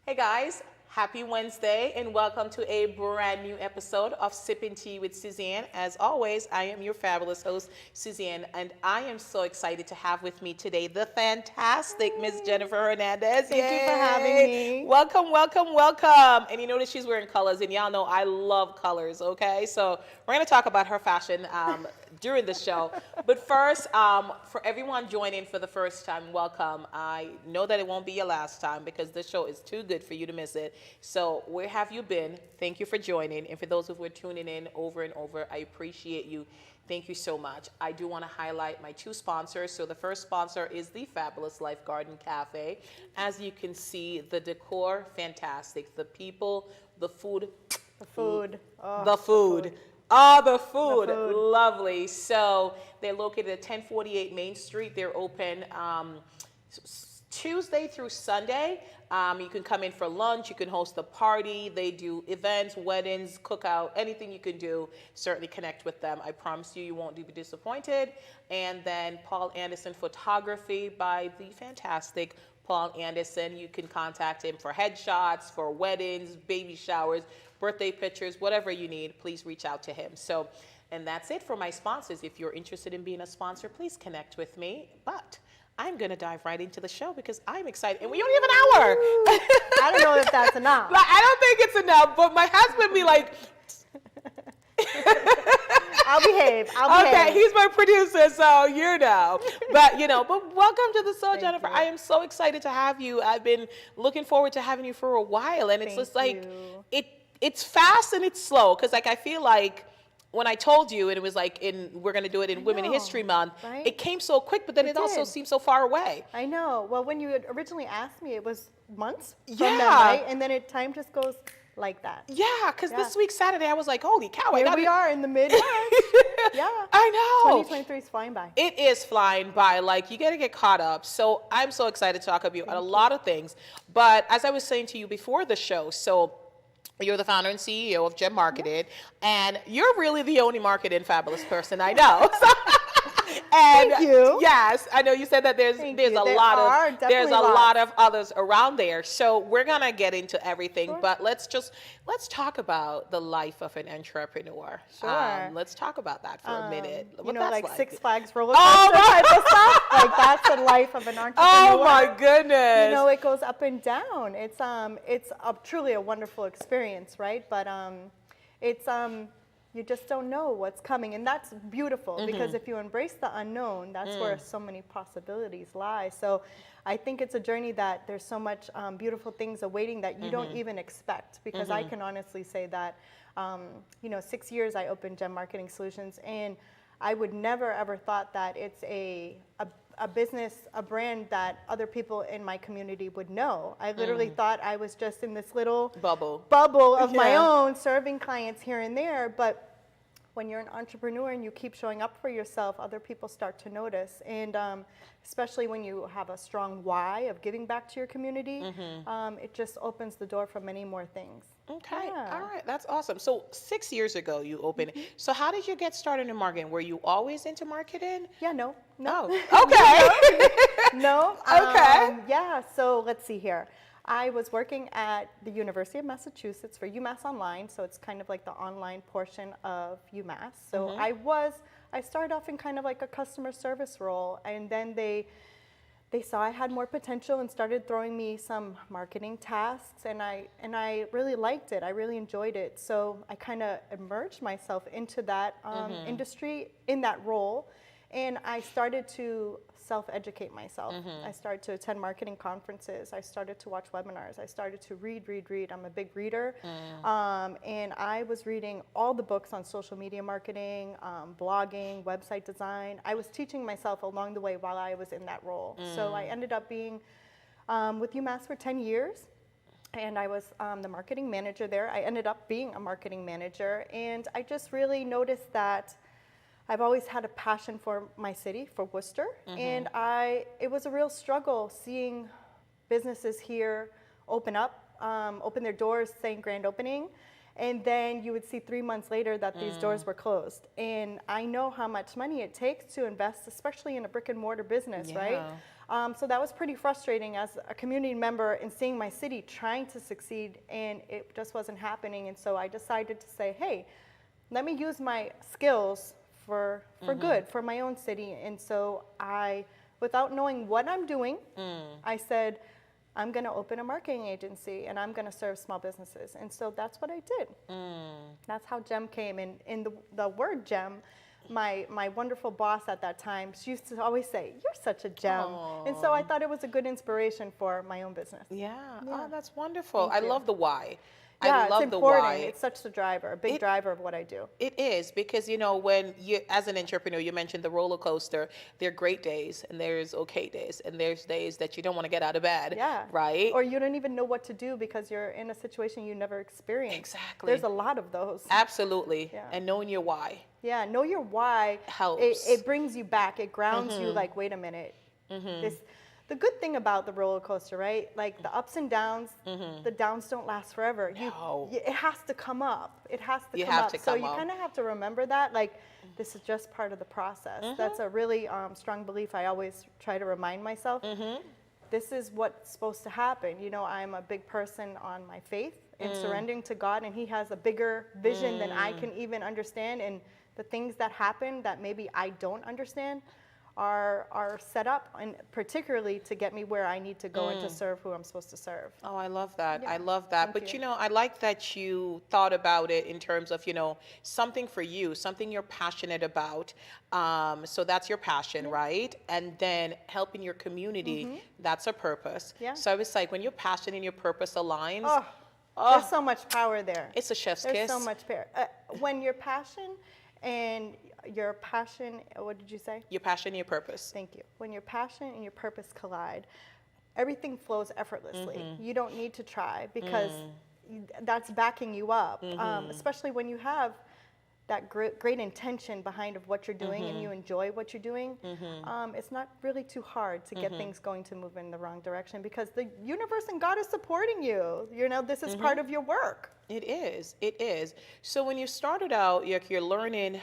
Hey guys, happy Wednesday and welcome to a brand new episode of Sipping Tea with Suzanne. As always, I am your fabulous host, Suzanne, and I am so excited to have with me today the fantastic Miss Jennifer Hernandez. Thank you for having me. Welcome, welcome, welcome. And you notice she's wearing colors, and y'all know I love colors, okay? So we're going to talk about her fashion during the show. But first, for everyone joining for the first time, welcome. I know that it won't be your last time because this show is too good for you to miss it. So where have you been? Thank you for joining. And for those who were tuning in over and over, I appreciate you. Thank you so much. I do want to highlight my two sponsors. So the first sponsor is the Fabulous Life Garden Cafe. As you can see, the decor, fantastic. The people, the food. The food. Oh, the food. Oh, the food. Lovely. So they're located at 1048 Main Street. They're open Tuesday through Sunday. You can come in for lunch. You can host a party. They do events, weddings, cookout, anything you can do. Certainly connect with them. I promise you, you won't be disappointed. And then Paul Anderson Photography by the fantastic Paul Anderson. You can contact him for headshots, for weddings, baby showers, birthday pictures, whatever you need. Please reach out to him. So, and that's it for my sponsors. If you're interested in being a sponsor, please connect with me. But I'm going to dive right into the show because I'm excited. And we only have an hour. I don't know if that's enough. Like, I don't think it's enough, but my husband be like, I'll behave. Okay, he's my producer, so you know. But welcome to the show, Jennifer. You. I am so excited to have you. I've been looking forward to having you for a while, and it's just like it's fast and it's slow because I feel like when I told you, and it was like we're going to do it in Women History Month, right? It came so quick, but then it also seems so far away. I know. Well, when you had originally asked me, it was months from Yeah. then, right? And then time just goes like that. Yeah, because this week Saturday, I was like, holy cow. Here we are in the mid-March. Yeah. I know. 2023 is flying by. It is flying by. Like, you got to get caught up. So I'm so excited to talk about a lot of things. But as I was saying to you before the show, so you're the founder and CEO of Gem Marketed, and you're really the only marketing fabulous person I know. And thank you. Yes, I know you said that there's a lot of others around there. So we're gonna get into everything, Sure. but let's talk about the life of an entrepreneur. Sure. Let's talk about that for a minute. You know, that's like Six Flags roller coaster Oh type of stuff. Like that's the life of an entrepreneur. Oh my goodness! You know, it goes up and down. It's truly a wonderful experience, right? But you just don't know what's coming, and that's beautiful because if you embrace the unknown, that's where so many possibilities lie. So I think it's a journey that there's so much beautiful things awaiting that you don't even expect, because I can honestly say that 6 years I opened Gem Marketing Solutions, and I would never ever thought that it's a business, a brand that other people in my community would know. I literally thought I was just in this little bubble of my own, serving clients here and there. But when you're an entrepreneur and you keep showing up for yourself, other people start to notice. And especially when you have a strong why of giving back to your community, it just opens the door for many more things. Okay. Yeah. All right. That's awesome. So 6 years ago you opened. So how did you get started in marketing? Were you always into marketing? Yeah, no. Okay. No. Okay. Yeah. So let's see here. I was working at the University of Massachusetts for UMass Online. So it's kind of like the online portion of UMass. So I started off in kind of like a customer service role, and then they saw I had more potential and started throwing me some marketing tasks, and I really liked it. I really enjoyed it. So I kind of immersed myself into that industry in that role, and I started to self-educate myself. I started to attend marketing conferences. I started to watch webinars. I started to read. I'm a big reader. And I was reading all the books on social media marketing, blogging, website design. I was teaching myself along the way while I was in that role. So I ended up being with UMass for 10 years. And I was the marketing manager there. I ended up being a marketing manager. And I just really noticed that I've always had a passion for my city, for Worcester, and it was a real struggle seeing businesses here open their doors saying grand opening, and then you would see 3 months later that these doors were closed. And I know how much money it takes to invest, especially in a brick and mortar business, right? So that was pretty frustrating as a community member and seeing my city trying to succeed and it just wasn't happening. And so I decided to say, hey, let me use my skills for good, for my own city. And so I, without knowing what I'm doing, I said, I'm going to open a marketing agency and I'm going to serve small businesses. And so that's what I did. That's how GEM came. And in the word GEM, my wonderful boss at that time, she used to always say, you're such a gem. Aww. And so I thought it was a good inspiration for my own business. Yeah. Yeah. Oh, that's wonderful. Thank I you. love the why. Yeah, I love it's the important. why. It's such a driver, a big driver of what I do. It is because, you know, when you, as an entrepreneur, you mentioned the roller coaster. There are great days and there's okay days and there's days that you don't want to get out of bed. Yeah. Right? Or you don't even know what to do because you're in a situation you never experienced. Exactly. There's a lot of those. Absolutely. Yeah. And knowing your why. Yeah, know your why. Helps. It brings you back. It grounds you like, wait a minute. The good thing about the roller coaster, right? Like the ups and downs, the downs don't last forever. No. It has to come up. It has to You come have up. to So come you up. kind of have to remember that. Like, this is just part of the process. That's a really strong belief I always try to remind myself. This is what's supposed to happen. You know, I'm a big person on my faith and surrendering to God, and He has a bigger vision than I can even understand. And the things that happen that maybe I don't understand are set up, and particularly to get me where I need to go and to serve who I'm supposed to serve. Oh, I love that. Yeah. I love that. Thank But you. you know, I like that you thought about it in terms of, you know, something for you, something you're passionate about. So that's your passion, right? And then helping your community, that's a purpose. Yeah. So it's like when your passion and your purpose aligns, There's so much power there. it's a chef's There's kiss. so much power. When your passion and your passion, what did you say? Your passion and your purpose. Thank you. When your passion and your purpose collide, everything flows effortlessly. You don't need to try because that's backing you up, especially when you have that great intention behind of what you're doing and you enjoy what you're doing. It's not really too hard to get things going to move in the wrong direction because the universe and God is supporting you. You know, this is part of your work. It is. It is. So when you started out, you're learning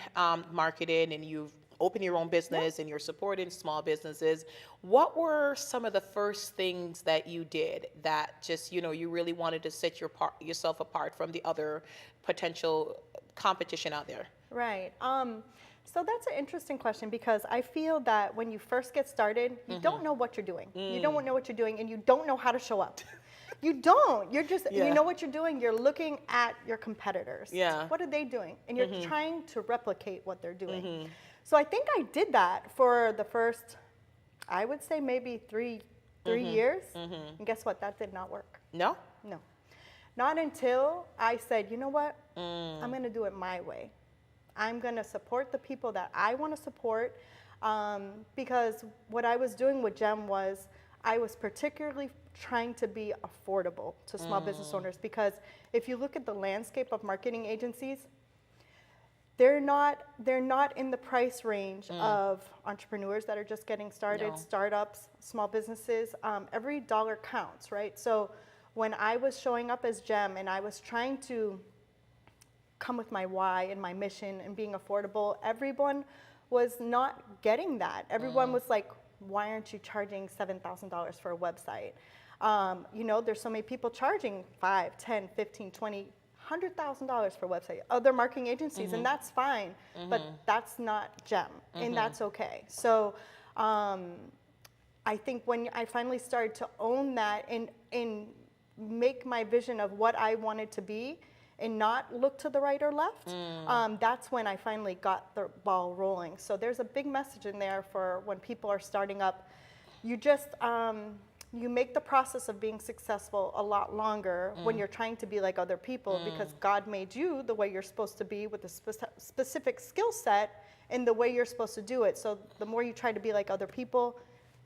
marketing and you've opened your own business and you're supporting small businesses. What were some of the first things that you did that just, you know, you really wanted to set yourself apart from the other potential competition out there? Right. So that's an interesting question because I feel that when you first get started, you don't know what you're doing. You don't know what you're doing and you don't know how to show up. You don't. You're just, you know what you're doing. You're looking at your competitors. Yeah. What are they doing? And you're trying to replicate what they're doing. So I think I did that for the first, I would say maybe three years. And guess what? That did not work. No? No. Not until I said, you know what? I'm going to do it my way. I'm going to support the people that I want to support because what I was doing with GEM was I was particularly trying to be affordable to small business owners because if you look at the landscape of marketing agencies, they're not in the price range of entrepreneurs that are just getting started, startups, small businesses. Every dollar counts, right? So when I was showing up as GEM and I was trying to come with my why and my mission and being affordable, everyone was not getting that. Everyone was like, why aren't you charging $7,000 for a website? You know, there's so many people charging $5, $10, $15, $20, $100,000 for a website, other marketing agencies, and that's fine, but that's not GEM, and that's okay. So I think when I finally started to own that and make my vision of what I wanted to be and not look to the right or left, that's when I finally got the ball rolling. So there's a big message in there for when people are starting up. You just, you make the process of being successful a lot longer when you're trying to be like other people because God made you the way you're supposed to be with a specific skill set and the way you're supposed to do it. So the more you try to be like other people,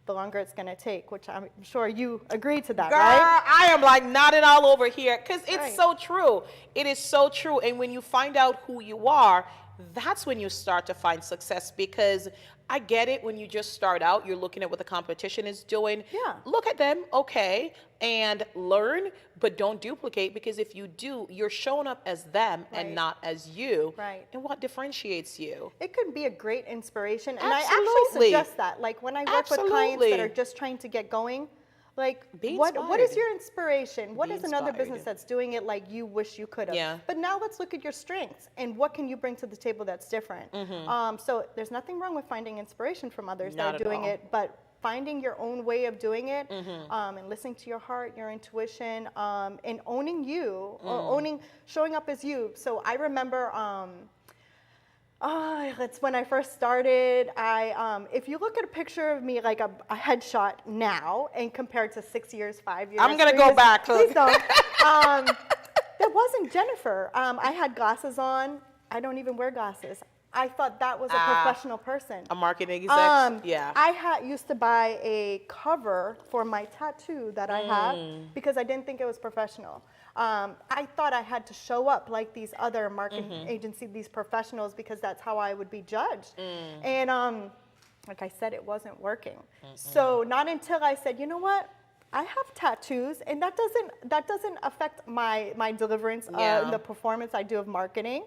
the longer it's going to take, which I'm sure you agree to that, Girl, right? I am like nodding all over here because it's Right. so true. It is so true. And when you find out who you are, that's when you start to find success, because I get it, when you just start out, you're looking at what the competition is doing. Yeah. Look at them, okay, and learn, but don't duplicate, because if you do, you're showing up as them Right. and not as you. Right. And what differentiates you? It could be a great inspiration. And I Absolutely. actually suggest that. Like when I work with clients that Absolutely. are just trying to get going, like Be what is inspired. your inspiration? What Be is another inspired. business that's doing it like you wish you could have? Yeah. But now let's look at your strengths and what can you bring to the table that's different. So there's nothing wrong with finding inspiration from others Not that at are doing all. it, but finding your own way of doing it, and listening to your heart, your intuition, and owning you, or showing up as you. So I remember, that's when I first started. If you look at a picture of me, like a headshot now, and compared to 6 years, 5 years, I'm gonna 3 go years, back. Please don't. That wasn't Jennifer. I had glasses on. I don't even wear glasses. I thought that was a professional person. A marketing exec? Yeah. I used to buy a cover for my tattoo that I have because I didn't think it was professional. I thought I had to show up like these other marketing agencies, these professionals, because that's how I would be judged. And like I said, it wasn't working. So not until I said, you know what? I have tattoos, and that doesn't affect my deliverance in the performance I do of marketing.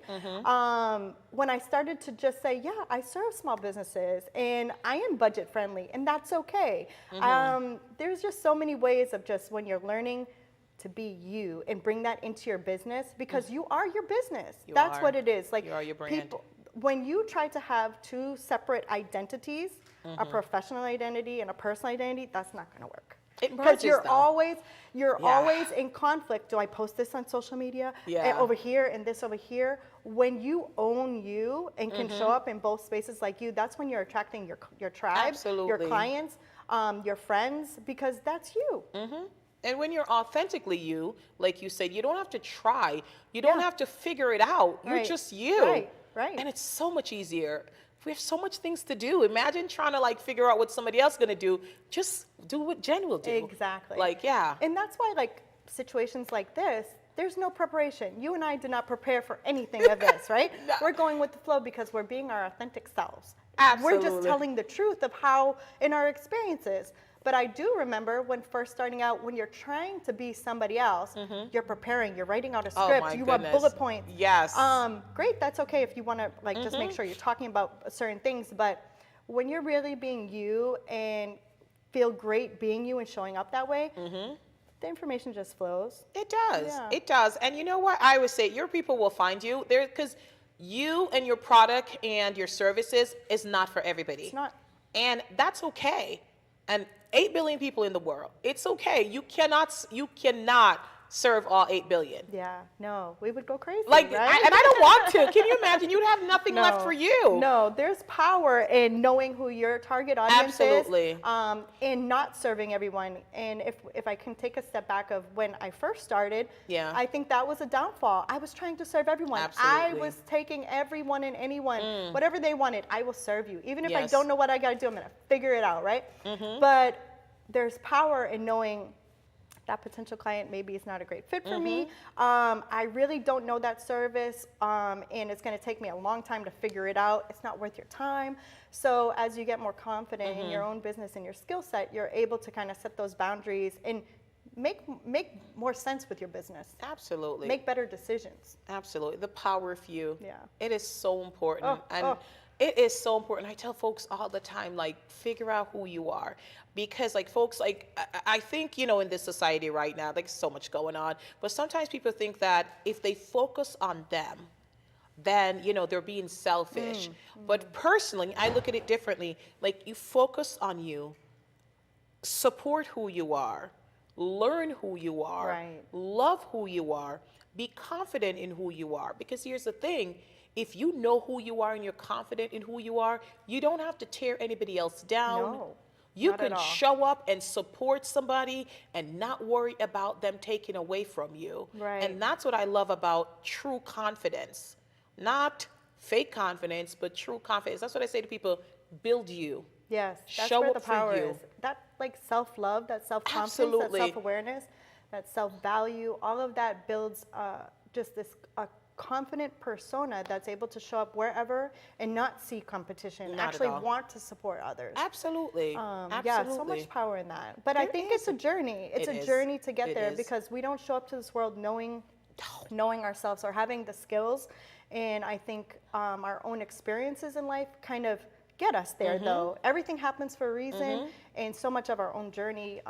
When I started to just say, yeah, I serve small businesses, and I am budget friendly, and that's okay. There's just so many ways of just when you're learning to be you and bring that into your business, because you are your business. That's what it is. Like you are your brand. When you try to have two separate identities, a professional identity and a personal identity, that's not going to work. Because you're always in conflict. Do I post this on social media? Over here and this over here. When you own you and can show up in both spaces like you, that's when you're attracting your tribe, your clients, your friends, because that's you. And when you're authentically you, like you said, you don't have to try. You don't have to figure it out. You're just you. Right. And it's so much easier. We have so much things to do. Imagine trying to like figure out what somebody else is going to do. Just do what Jen will do. Exactly. Like, yeah. And that's why, like, situations like this, there's no preparation. You and I did not prepare for anything of this, right? No. We're going with the flow because we're being our authentic selves. Absolutely. We're just telling the truth of how in our experiences. But I do remember when first starting out, when you're trying to be somebody else, you're preparing, you're writing out a script, you have bullet points. Yes. Great, that's okay if you want to like just make sure you're talking about certain things. But when you're really being you and feel great being you and showing up that way, the information just flows. It does. Yeah. It does. And you know what? I would say your people will find you there, because you and your product and your services is not for everybody. It's not. And that's okay. And 8 billion people in the world. It's okay. You cannot serve all 8 billion. Yeah, no, we would go crazy. Like, right? and I don't want to. Can you imagine? You'd have nothing left for you. No, there's power in knowing who your target audience Absolutely. is, in not serving everyone. And if I can take a step back of when I first started, I think that was a downfall. I was trying to serve everyone. I Absolutely. was taking everyone and anyone, whatever they wanted, I will serve you. Even if I Yes. don't know what I got to do, I'm going to figure it out, right? But there's power in knowing that potential client maybe is not a great fit for me. I really don't know that service, and it's going to take me a long time to figure it out. It's not worth your time. So as you get more confident in your own business and your skill set, you're able to kind of set those boundaries and make more sense with your business. Absolutely. Make better decisions. Absolutely. The power of you. Yeah. It is so important. It is so important. I tell folks all the time, like, figure out who you are. Because, like, folks, like, I think, you know, in this society right now, like, so much going on. But sometimes people think that if they focus on them, then, you know, they're being selfish. But personally, I look at it differently. Like, you focus on you, support who you are, learn who you are, love who you are, be confident in who you are. Because here's the thing. If you know who you are and you're confident in who you are, you don't have to tear anybody else down. No, you not at can all. show up and support somebody and not worry about them taking away from you. Right. And that's what I love about true confidence. Not fake confidence, but true confidence. That's what I say to people, build you. Yes, that's Show where up the for power you. is. That like self-love, that self-confidence, Absolutely. that self-awareness, that self-value, all of that builds just this confident persona that's able to show up wherever and not see competition, Not at actually all. want to support others. Absolutely. Yeah, so Absolutely. much power in that. But I There think is. it's a journey. It's It a is. journey to get It there is. because we don't show up to this world knowing ourselves or having the skills. And I think our own experiences in life kind of get us there, though. Everything happens for a reason, and so much of our own journey,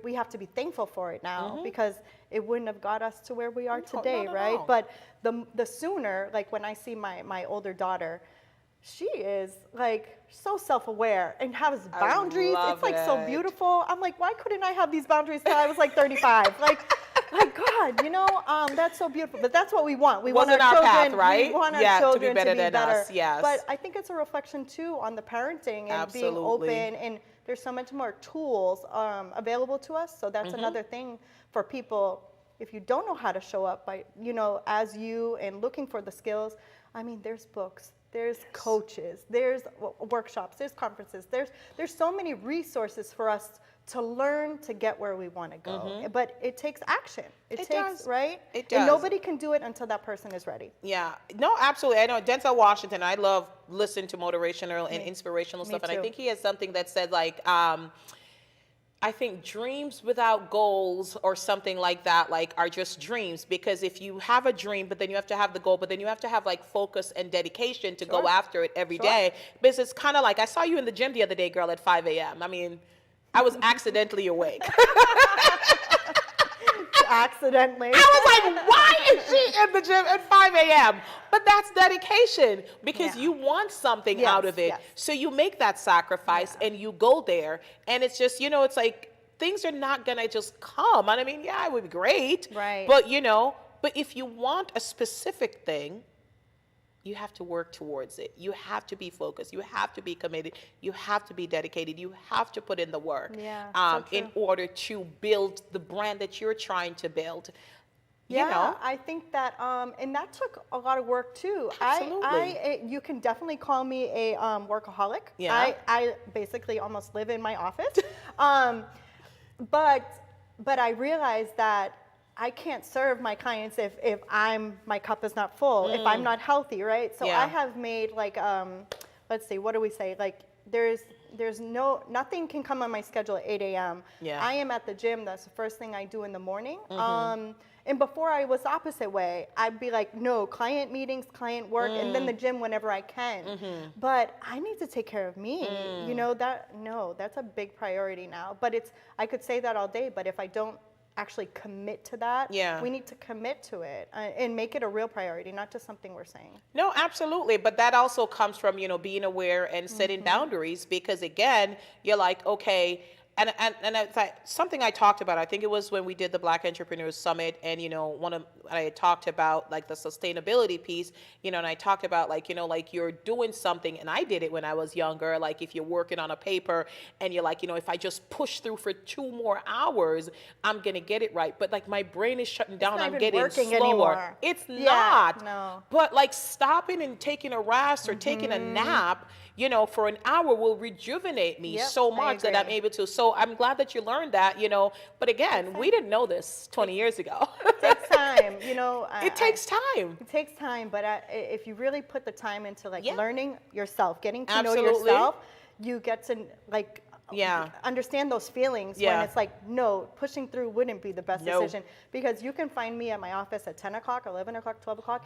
we have to be thankful for it now because it wouldn't have got us to where we are today, not at right? all. But the sooner, like when I see my older daughter, she is like so self-aware and has boundaries. love It's like so it. beautiful. I'm like, why couldn't I have these boundaries till I was like 35? Like God, you know, that's so beautiful. But that's what we want. We want Wasn't our our children, path, right? we want our Yeah, to be children better than us, yes. But I think it's a reflection too on the parenting and being Absolutely. open, and there's so much more tools available to us. So that's another thing for people. If you don't know how to show up by, you know, as you and looking for the skills, I mean, there's books, there's coaches, there's workshops, there's conferences, there's so many resources for us to learn to get where we want to go. But it takes action. It takes, does. right? It And does. nobody can do it until that person is ready. Yeah, no, absolutely. I know Denzel Washington. I love listening to motivational and inspirational Me stuff, and I too. think he has something that said like, I think dreams without goals or something like that, like, are just dreams. Because if you have a dream, but then you have to have the goal, but then you have to have like focus and dedication to go Sure. after it every Sure. day. Because it's kind of like, I saw you in the gym the other day, girl, at 5 a.m. I mean, I was accidentally awake. Accidentally. I was like, why is she in the gym at 5 a.m.? But that's dedication because Yeah. you want something Yes, out of it. yes. So you make that sacrifice and you go there. And it's just, you know, it's like things are not going to just come. And I mean, yeah, it would be great. Right. But, you know, but if you want a specific thing, you have to work towards it. You have to be focused. You have to be committed. You have to be dedicated. You have to put in the work Yeah, so in true. order to build the brand that you're trying to build. Yeah, You know? I think that, and that took a lot of work too. Absolutely. You can definitely call me a workaholic. Yeah. I basically almost live in my office. But I realized that I can't serve my clients if my cup is not full, if I'm not healthy, right? So Yeah. I have made like, let's see, what do we say? Like nothing can come on my schedule at 8 a.m. Yeah. I am at the gym. That's the first thing I do in the morning. And before I was the opposite way. I'd be like, no, client meetings, client work, and then the gym whenever I can. But I need to take care of me. You know, that's a big priority now. But I could say that all day, but if I don't actually commit to that, Yeah. we need to commit to it and make it a real priority, not just something we're saying. No, absolutely. But that also comes from, you know, being aware and setting boundaries because, again, you're like, okay, and it's like something I talked about. I think it was when we did the Black Entrepreneurs Summit, and you know, I had talked about like the sustainability piece, you know, and I talked about like, you know, like you're doing something, and I did it when I was younger. Like if you're working on a paper and you're like, you know, if I just push through for 2 more hours, I'm gonna get it right. But like my brain is shutting down. not I'm even getting working slower. anymore. It's Yeah, not. no. But like stopping and taking a rest or taking a nap, you know, for an hour will rejuvenate me Yep, so I much that I'm agree. able to. So I'm glad that you learned that, you know. But again, we didn't know this 20 years ago. It takes time, you know. It takes time. It takes time, but if you really put the time into like Yeah. learning yourself, getting to know Absolutely. yourself, you get to like Yeah. understand those feelings Yeah. when it's like, no, pushing through wouldn't be the best No. decision, because you can find me at my office at 10 o'clock, 11 o'clock, 12 o'clock.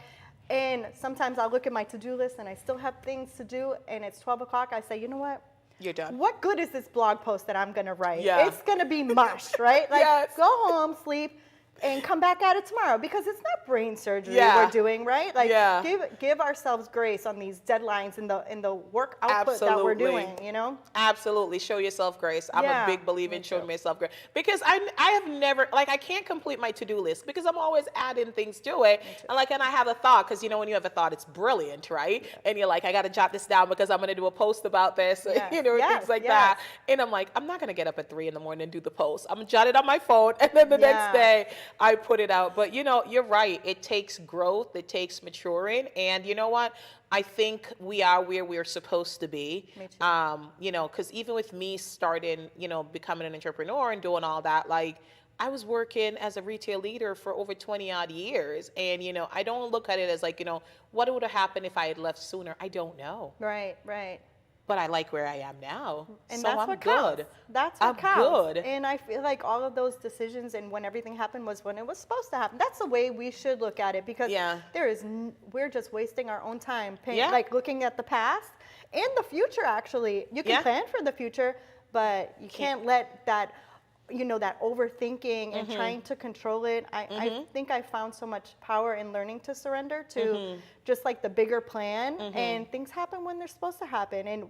And sometimes I'll look at my to-do list and I still have things to do, and it's 12 o'clock. I say, you know what? You're done. What good is this blog post that I'm gonna write? Yeah. It's gonna be mush, right? Like, Yes. go home, sleep, and come back at it tomorrow, because it's not brain surgery Yeah. we're doing, right? Like, Yeah. give ourselves grace on these deadlines in the work output that we're Absolutely. doing, you know? Absolutely. Show yourself grace. I'm Yeah, a big believer in me showing too. myself grace. Because I have never, like, I can't complete my to-do list because I'm always adding things to it. And I have a thought, because, you know, when you have a thought, it's brilliant, right? And you're like, I got to jot this down because I'm going to do a post about this, Yes, you know, yes, things like yes. that. And I'm like, I'm not going to get up at 3 in the morning and do the post. I'm going to jot it on my phone. And then the Yeah. next day I put it out. But, you know, you're right. It takes growth. It takes maturing. And you know what? I think we are where we're supposed to be. Me too. You know, because even with me starting, you know, becoming an entrepreneur and doing all that, like, I was working as a retail leader for over 20 odd years. And, I don't look at it as like, what would have happened if I had left sooner? I don't know. Right, right. But I like where I am now. And so that's I'm what good. counts. That's what I'm counts. good. And I feel like all of those decisions and when everything happened was when it was supposed to happen. That's the way we should look at it, because we're just wasting our own time like looking at the past and the future. Actually, you can plan for the future, but you can't let that that overthinking and trying to control it. I think I found so much power in learning to surrender to just like the bigger plan, and things happen when they're supposed to happen, and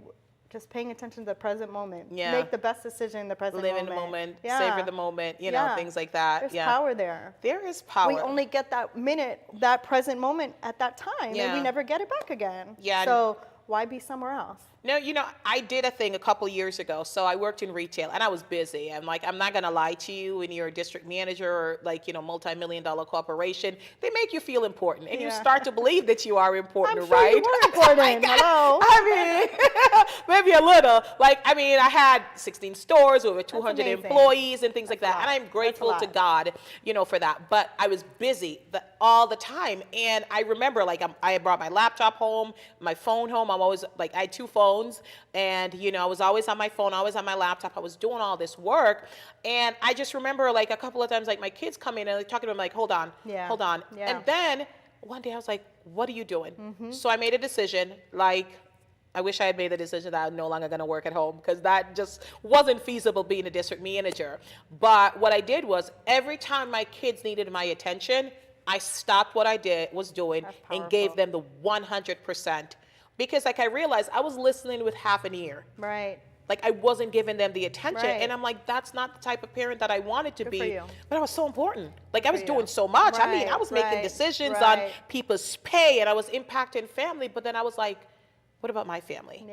just paying attention to the present moment. Make the best decision in the present moment. Live in the moment, savor the moment, things like that. There's power there. There is power. We only get that minute, that present moment at that time, and we never get it back again. So why be somewhere else? No, I did a thing a couple years ago. So I worked in retail and I was busy. I'm like, I'm not going to lie to you. When you're a district manager or like, multi-million-dollar corporation, they make you feel important. And you start to believe that you are important, I'm sure right? You were important. Hello. I mean, maybe a little. Like, I had 16 stores, over 200 employees and things like that. And I'm grateful to God, for that. But I was busy all the time. And I remember, like, I had brought my laptop home, my phone home. I'm always, like, I had 2 phones. And, I was always on my phone, always on my laptop. I was doing all this work. And I just remember, like, a couple of times, like, my kids come in and they're talking to them, like, hold on. And then one day I was like, what are you doing? So I made a decision, like, I wish I had made the decision that I'm no longer going to work at home, because that just wasn't feasible being a district manager. But what I did was every time my kids needed my attention, I stopped what I was doing and gave them the 100%. Because like I realized I was listening with half an ear. Right. Like I wasn't giving them the attention. And I'm like, that's not the type of parent that I wanted to be. For you. But I was so important. Like I was doing so much. I mean, I was making decisions on people's pay and I was impacting family. But then I was like, what about my family?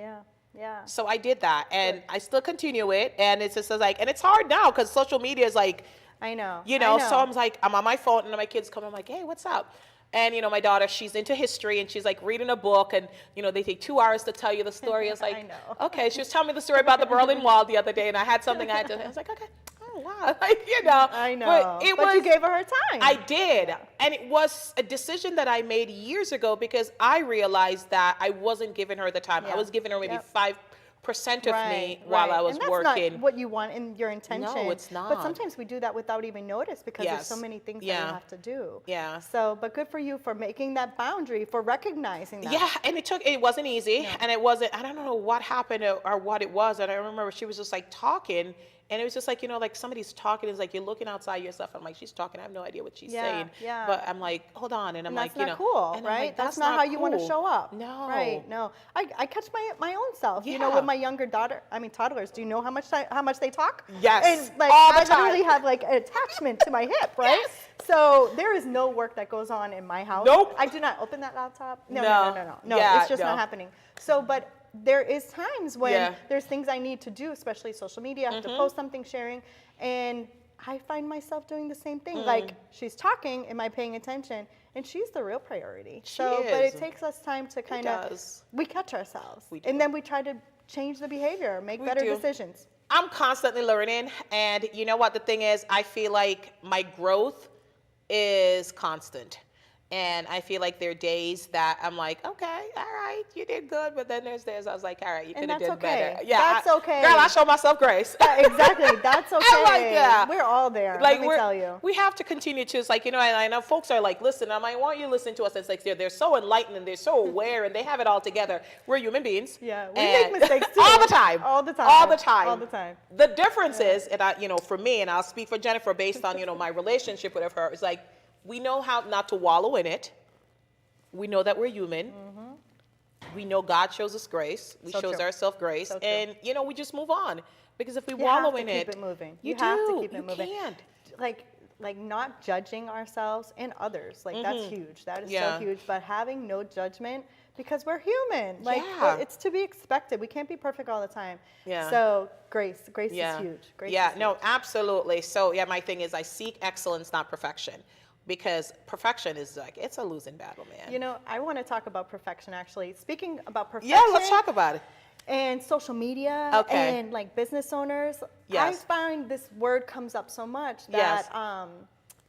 Yeah. So I did that, and I still continue it. And it's just like, and it's hard now because social media is like, I know. So I'm like, I'm on my phone and my kids come. I'm like, hey, what's up? And, my daughter, she's into history and she's like reading a book and, they take 2 hours to tell you the story. It's like, I know. Okay, she was telling me the story about the Berlin Wall the other day and I had something I had to, I was like, okay, oh wow. Like, I know. But you gave her time. I did. Yeah. And it was a decision that I made years ago because I realized that I wasn't giving her the time. I was giving her maybe 5% of me while I was working. That's not what you want in your intention. No, it's not. But sometimes we do that without even notice because there's so many things that you have to do. So, but good for you for making that boundary, for recognizing that. Yeah, and it wasn't easy, and it wasn't, I don't know what happened or what it was, and I remember she was just like talking, and it was just like, like somebody's talking, it's like you're looking outside yourself. I'm like, she's talking, I have no idea what she's saying. But I'm like, hold on, and I'm like, that's not cool, right? Like, that's not how you want to show up. No. Right, no. I catch my own self, with my younger daughter, toddlers. Do you know how much they talk? Yes, and like all the I time. literally have like an attachment to my hip, right? Yes. So there is no work that goes on in my house. Nope. I do not open that laptop. No. It's just not happening. So, but there is times when there's things I need to do, especially social media. I have to post something, sharing, and I find myself doing the same thing. Like she's talking, am I paying attention? And she's the real priority. But it takes us time to kind of, we catch ourselves. And then we try to change the behavior, make better decisions. I'm constantly learning. And you know what the thing is? I feel like my growth is constant. And I feel like there are days that I'm like, okay, all right, you did good. But then there's days I was like, all right, you could have done better. Yeah, that's okay. Girl, I show myself grace. Exactly. That's okay. I'm like, yeah. We're all there. Like, let me tell you. We have to continue to, it's like, and I know folks are like, listen, I'm like, why don't you listen to us? It's like, they're so enlightened and they're so aware and they have it all together. We're human beings. Yeah, we make mistakes too. All the time. All the time. All the time. All the time. The difference is, and for me, and I'll speak for Jennifer based on, my relationship with her, it's like, we know how not to wallow in it. We know that we're human. We know God shows us grace. We shows ourselves grace. And, we just move on. Because if we wallow in it, keep it moving. You have do. to keep it moving. Can't. Like not judging ourselves and others. Like that's huge. That is so huge. But having no judgment because we're human. Like it's to be expected. We can't be perfect all the time. Yeah. So grace is huge. Grace is huge. Absolutely. So my thing is I seek excellence, not perfection. Because perfection is like, it's a losing battle, man. I want to talk about perfection, actually. Speaking about perfection. Yeah, let's talk about it. and social media Okay. and like business owners. Yes. I find this word comes up so much Yes. that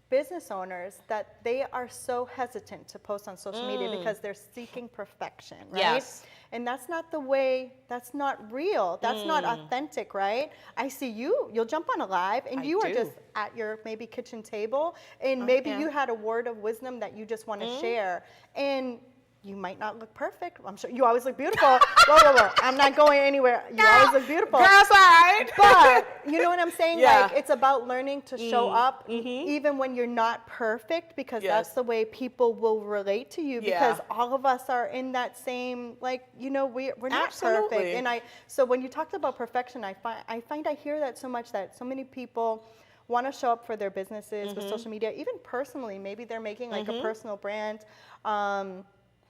business owners, that they are so hesitant to post on social media because they're seeking perfection, right? Yes. And that's not the way, that's not real, that's not authentic, right? I see you, you'll jump on a live and I you are do. just at your maybe kitchen table and maybe yeah. you had a word of wisdom that you just want to share. And you might not look perfect. I'm sure you always look beautiful. Whoa. I'm not going anywhere. You always look beautiful. Girls, all right. But you know what I'm saying? Yeah. Like, it's about learning to show up even when you're not perfect, because that's Yes. the way people will relate to you, Yeah. because all of us are in that same, like, you know, we're not Absolutely. perfect. And so when you talked about perfection, I find I hear that so much, that so many people want to show up for their businesses with social media, even personally. Maybe they're making like a personal brand.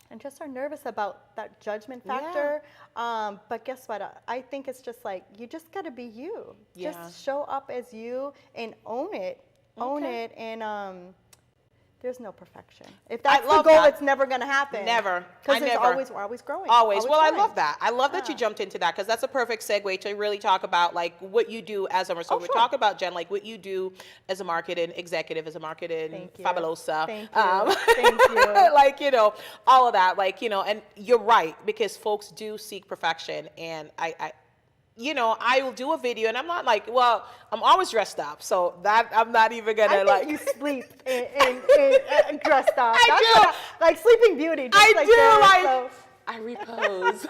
And just are nervous about that judgment factor. But guess what? I think it's just like, you just got to be you. Yeah. Just show up as you and own it. Own it. And there's no perfection. If that's the love goal, that. it's never going to happen. Never. Because Never. we're always growing. Always. Well, I growing. love that. I love that you jumped into that, because that's a perfect segue to really talk about like what you do as a, so we sure. talk about, Jen, like what you do as a marketing executive, as a marketing Thank you. fabulosa. Thank you. Thank you. Like, you know, all of that, like, you know, and you're right, because folks do seek perfection. And I you know, I will do a video and I'm not like, well, I'm always dressed up, so that I'm not even gonna I think like. you sleep in dressed up. I That's do. what like Sleeping Beauty. Just I like do, that, like, so. I repose.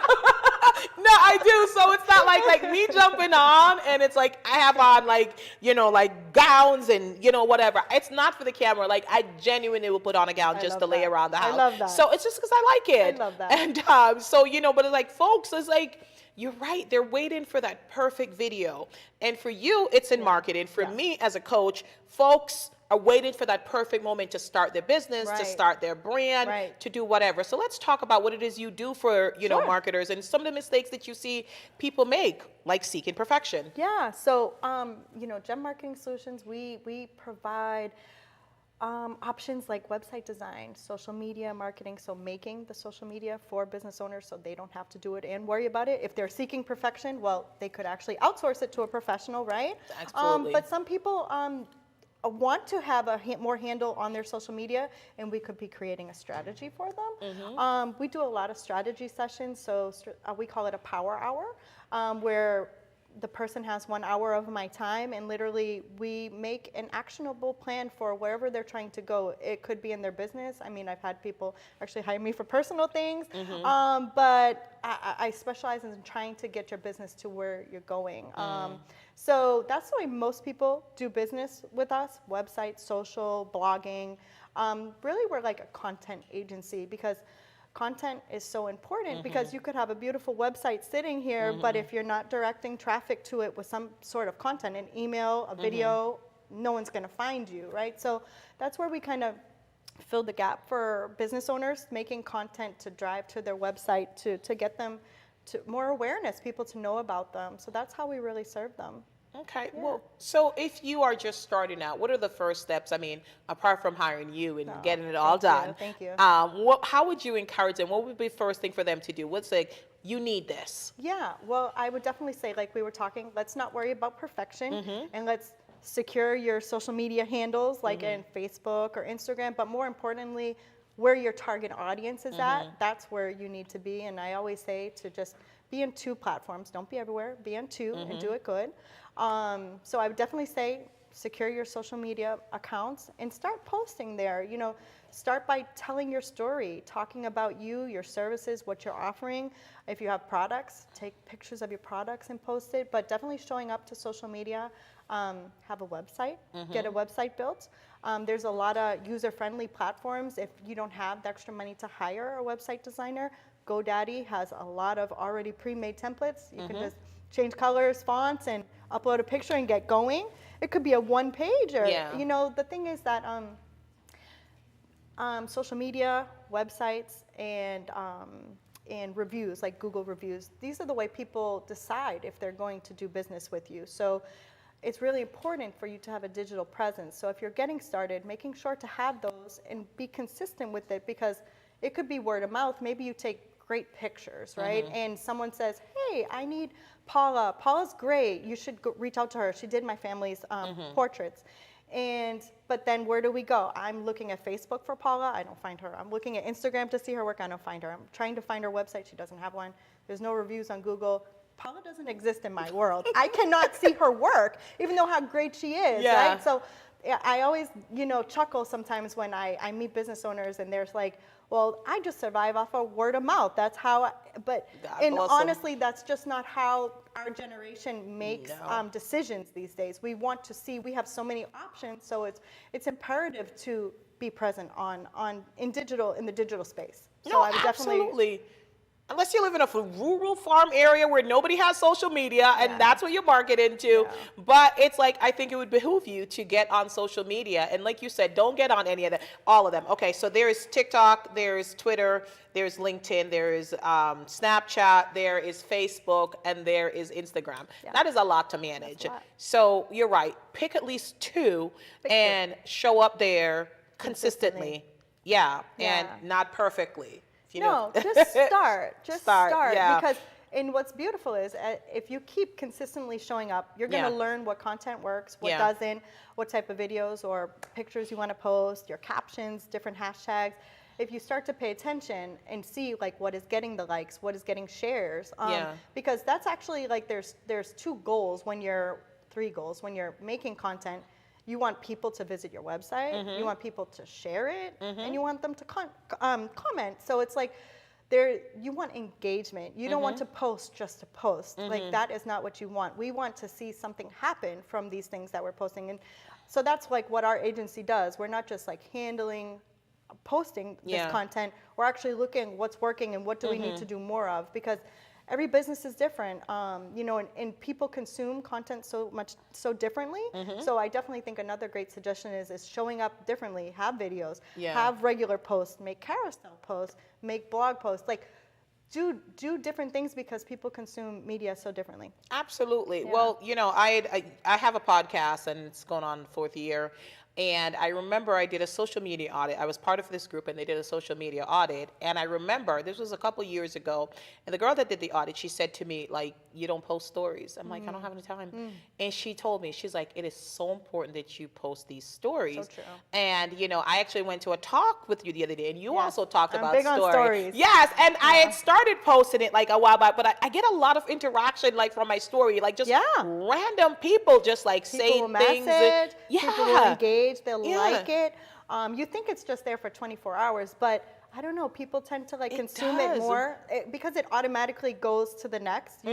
No, I do. So it's not like me jumping on and it's like I have on like, you know, like gowns and, you know, whatever. It's not for the camera. Like I genuinely will put on a gown just love to lay that. around the house. I love that. So it's just because I like it. I love that. And so, you know, but it's like, folks, it's like, you're right. They're waiting for that perfect video. And for you, it's in marketing. For me as a coach, folks are waiting for that perfect moment to start their business, to Right. start their brand, Right. to do whatever. So let's talk about what it is you do for, you know, Sure. marketers and some of the mistakes that you see people make, like seeking perfection. Yeah, so you know, Gem Marketing Solutions, we provide options like website design, social media marketing, so making the social media for business owners so they don't have to do it and worry about it. If they're seeking perfection, well, they could actually outsource it to a professional, right? Absolutely. But some people want to have a more handle on their social media, and we could be creating a strategy for them. We do a lot of strategy sessions, so we call it a power hour, where the person has 1 hour of my time, and literally we make an actionable plan for wherever they're trying to go. It could be in their business. I mean, I've had people actually hire me for personal things, but I specialize in trying to get your business to where you're going. So that's the way most people do business with us: website, social, blogging. Really, we're like a content agency, because content is so important, because you could have a beautiful website sitting here, but if you're not directing traffic to it with some sort of content, an email, a video, no one's going to find you, right? So that's where we kind of fill the gap for business owners, making content to drive to their website to get them to more awareness, people to know about them. So that's how we really serve them. Okay. Well, so if you are just starting out, what are the first steps? I mean, apart from hiring you and getting it all done. Thank you. How would you encourage them? What would be the first thing for them to do? What's like, you need this? Yeah, well, I would definitely say, like we were talking, let's not worry about perfection, and let's secure your social media handles, like in Facebook or Instagram, but more importantly, where your target audience is at, that's where you need to be. And I always say to just be in 2 platforms. Don't be everywhere. Be in 2 and do it good. So I would definitely say secure your social media accounts and start posting there. You know, start by telling your story, talking about you, your services, what you're offering. If you have products, take pictures of your products and post it, but definitely showing up to social media. Have a website, get a website built. There's a lot of user-friendly platforms. If you don't have the extra money to hire a website designer, GoDaddy has a lot of already pre-made templates. You can just change colors, fonts, and upload a picture and get going. It could be a one-pager. Yeah. You know, the thing is that social media, websites, and reviews, like Google reviews, these are the way people decide if they're going to do business with you. So it's really important for you to have a digital presence. So if you're getting started, making sure to have those and be consistent with it, because it could be word of mouth. Maybe you take great pictures, right? And someone says, hey, I need Paula. Paula's great. You should reach out to her. She did my family's portraits. But then where do we go? I'm looking at Facebook for Paula. I don't find her. I'm looking at Instagram to see her work. I don't find her. I'm trying to find her website. She doesn't have one. There's no reviews on Google. Paula doesn't exist in my world. I cannot see her work, even though how great she is, right? So yeah, I always, chuckle sometimes when I meet business owners and there's like, well, I just survive off of word of mouth. That's how, honestly, that's just not how our generation makes decisions these days. We want to see, we have so many options, so it's imperative to be present in the digital space. So I would absolutely. Unless you live in a rural farm area where nobody has social media and that's what you market into. But it's like, I think it would behoove you to get on social media. And like you said, don't get on any of them, all of them. Okay, so there's TikTok, there's Twitter, there's LinkedIn, there is Snapchat, there is Facebook, and there is Instagram. That is a lot to manage. So you're right. Pick at least two and show up there consistently. And not perfectly. Just start. Because what's beautiful is if you keep consistently showing up, you're going to learn what content works, what doesn't, what type of videos or pictures you want to post, your captions, different hashtags. If you start to pay attention and see like what is getting the likes, what is getting shares, because that's actually like there's three goals when you're making content. You want people to visit your website, you want people to share it, and you want them to comment. So it's like you want engagement. You don't want to post just to post. Like that is not what you want. We want to see something happen from these things that we're posting. And so that's like what our agency does. We're not just like handling posting this content. We're actually looking what's working and what do we need to do more of, because every business is different, and people consume content so differently. So I definitely think another great suggestion is showing up differently. Have videos, have regular posts, make carousel posts, make blog posts. Like, do different things because people consume media so differently. Absolutely. Well, I have a podcast and it's going on 4th year. And I remember I did a social media audit. I was part of this group and they did a social media audit. And I remember, this was a couple years ago, and the girl that did the audit, she said to me, like, you don't post stories. I'm like, I don't have any time. And she told me, she's like, it is so important that you post these stories. So true. And, I actually went to a talk with you the other day and you also talked about big on stories. Yes, and I had started posting it like a while back, but I get a lot of interaction like from my story, like just random people just like saying things. People will engage. They'll like it. You think it's just there for 24 hours, but I don't know. People tend to consume it more because it automatically goes to the next.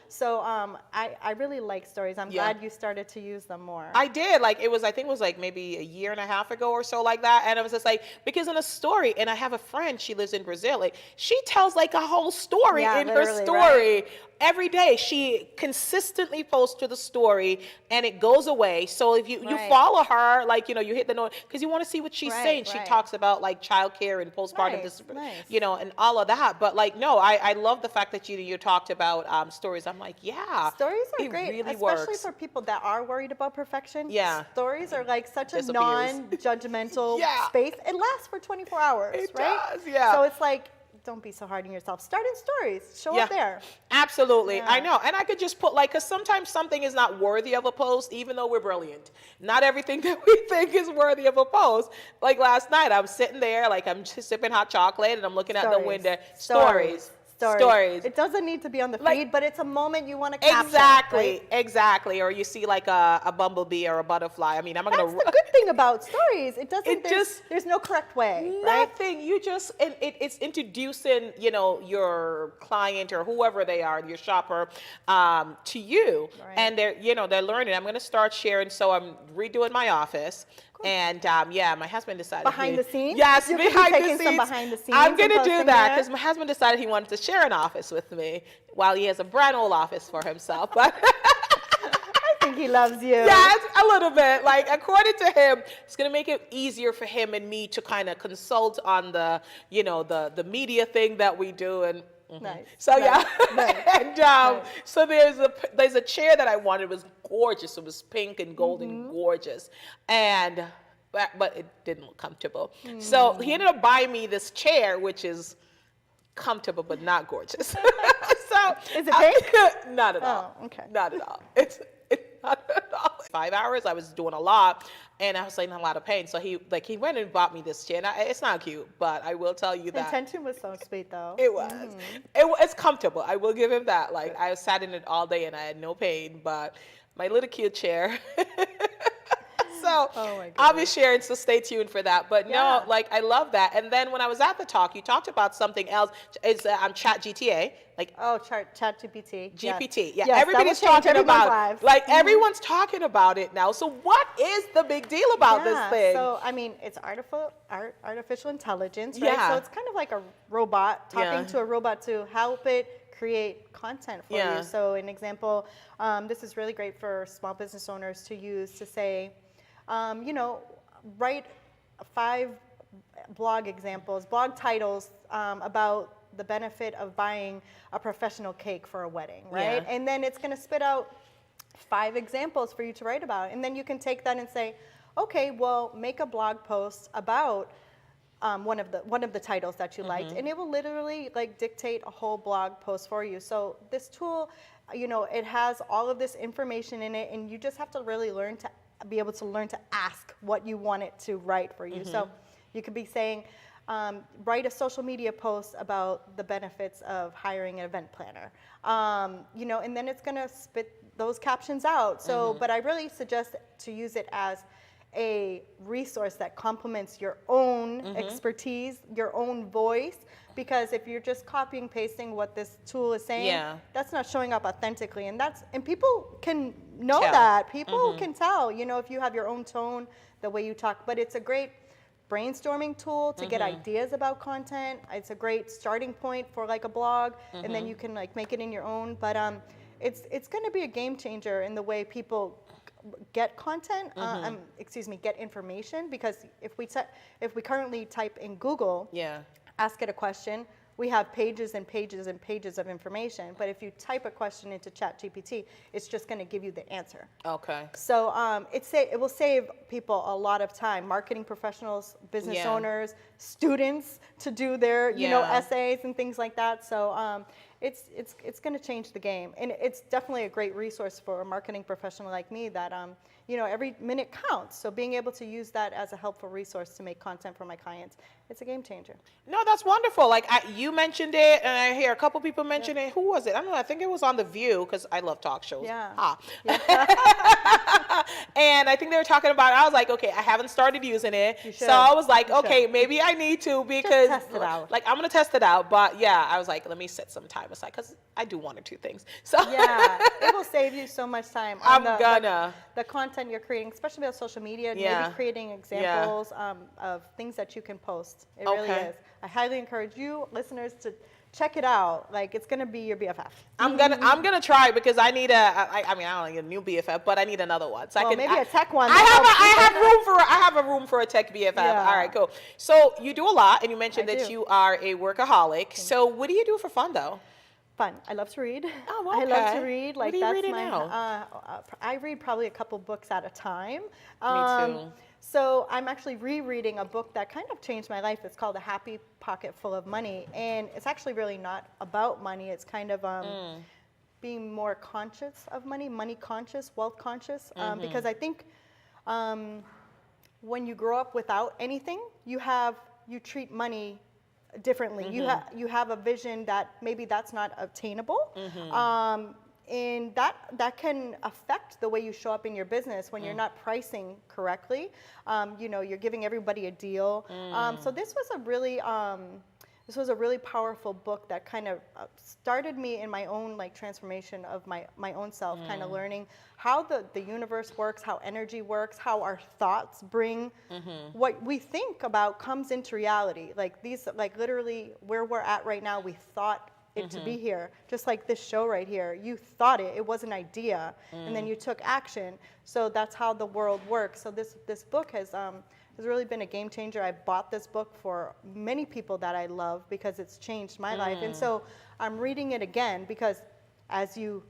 So I really like stories. I'm glad you started to use them more. I did. I think it was maybe a year and a half ago or so like that. And it was just because in a story, and I have a friend, she lives in Brazil. She tells a whole story in her story. Right? Every day she consistently posts to the story and it goes away. So if you follow her, you hit the note because you want to see what she's saying. She talks about childcare and postpartum disability, and all of that. But I love the fact that you talked about stories. I'm like, stories are great, really especially works. For people that are worried about perfection. Stories are such a Disappears. non-judgmental space. It lasts for 24 hours, it right? Does, yeah. So it's don't be so hard on yourself. Start in stories. Show up there. Absolutely. I know. And I could just put because sometimes something is not worthy of a post, even though we're brilliant. Not everything that we think is worthy of a post. Like last night, I'm sitting there, I'm just sipping hot chocolate and I'm looking out the window. Stories. It doesn't need to be on the feed, but it's a moment you want to capture. Exactly. Or you see a bumblebee or a butterfly. I mean, I'm not going to. That's the good thing about stories. There's no correct way. Nothing. You just it's introducing your client or whoever they are, your shopper, to you, and they're learning. I'm going to start sharing. So I'm redoing my office. And my husband decided behind the scenes. Yes, behind the scenes. I'm gonna do that because my husband decided he wanted to share an office with me, while he has a brand old office for himself. But I think he loves you. Yes, a little bit. According to him, it's gonna make it easier for him and me to kind of consult on the the media thing that we do and. Nice. So nice. And so there's a chair that I wanted. It was gorgeous. It was pink and gold and gorgeous, and but it didn't look comfortable. So he ended up buying me this chair, which is comfortable, but not gorgeous. So Is it pink? not at all. Oh, okay. Not at all. It's not at all. 5 hours, I was doing a lot, and I was like in a lot of pain. So he went and bought me this chair. And it's not cute, but I will tell you that Intention was so sweet, though. it was. It's comfortable. I will give him that. Like I sat in it all day and I had no pain, but my little cute chair. So I'll be sharing, so stay tuned for that. But no, like I love that. And then when I was at the talk, you talked about something else. It's Chat GTA, like Chat GPT. GPT. Yeah, Yes, everybody's talking about it. Like everyone's talking about it now. So what is the big deal about this thing? So I mean, it's artificial intelligence, right? Yeah. So it's kind of like a robot talking to a robot to help it create content for you. So an example, this is really great for small business owners to use to say, write 5 blog examples, blog titles about the benefit of buying a professional cake for a wedding, right? And then it's going to spit out 5 examples for you to write about. And then you can take that and say, okay, well, make a blog post about one of the titles that you liked, and it will literally like dictate a whole blog post for you. So this tool, it has all of this information in it, and you just have to really be able to learn to ask what you want it to write for you. So you could be saying, write a social media post about the benefits of hiring an event planner, and then it's going to spit those captions out. So, but I really suggest to use it as a resource that complements your own expertise, your own voice, because if you're just copying pasting what this tool is saying, that's not showing up authentically, and people can know that. People can tell, if you have your own tone, the way you talk. But it's a great brainstorming tool to get ideas about content. It's a great starting point for like a blog, and then you can like make it in your own. But it's going to be a game changer in the way people get content, get information, because if we currently type in Google, ask it a question, we have pages and pages and pages of information. But if you type a question into ChatGPT, it's just going to give you the answer. Okay. So it will save people a lot of time, marketing professionals, business owners, students, to do their essays and things like that. So it's going to change the game, and it's definitely a great resource for a marketing professional like me that every minute counts. So being able to use that as a helpful resource to make content for my clients, it's a game changer. No, that's wonderful. Like you mentioned it, and I hear a couple people mention it. Who was it? I don't know. I think it was on The View, because I love talk shows. And I think they were talking about it. I was like, okay, I haven't started using it, so I was like, okay, maybe I need to, because just test it out. Like I'm gonna test it out. But I was like, let me set some time aside, because I do 1 or 2 things. So it will save you so much time. The content you're creating, especially on social media, maybe creating examples of things that you can post. It really is. I highly encourage you listeners to check it out. Like, it's gonna be your BFF. I'm gonna try, because I need I don't need a new BFF, but I need another one. So maybe a tech one. I have a room for a tech BFF. All right, cool. So you do a lot, and you mentioned that you are a workaholic. So what do you do for fun, though? Fun. I love to read. Oh, okay. I love to read. Like, what are you that's reading now? I read probably a couple books at a time. Me too. So I'm actually rereading a book that kind of changed my life. It's called A Happy Pocket Full of Money, and it's actually really not about money. It's kind of being more conscious of money, money conscious, wealth conscious, because I think when you grow up without anything, you treat money differently. You have a vision that maybe that's not attainable. And that can affect the way you show up in your business when you're not pricing correctly. You're giving everybody a deal. So this was a really powerful book that kind of started me in my own transformation of my own self, kind of learning how the universe works, how energy works, how our thoughts bring what we think about comes into reality. Literally where we're at right now, we thought it to be here, just like this show right here. You thought it was an idea, and then you took action. So that's how the world works. So this book has really been a game changer. I bought this book for many people that I love because it's changed my life. And so I'm reading it again, because as you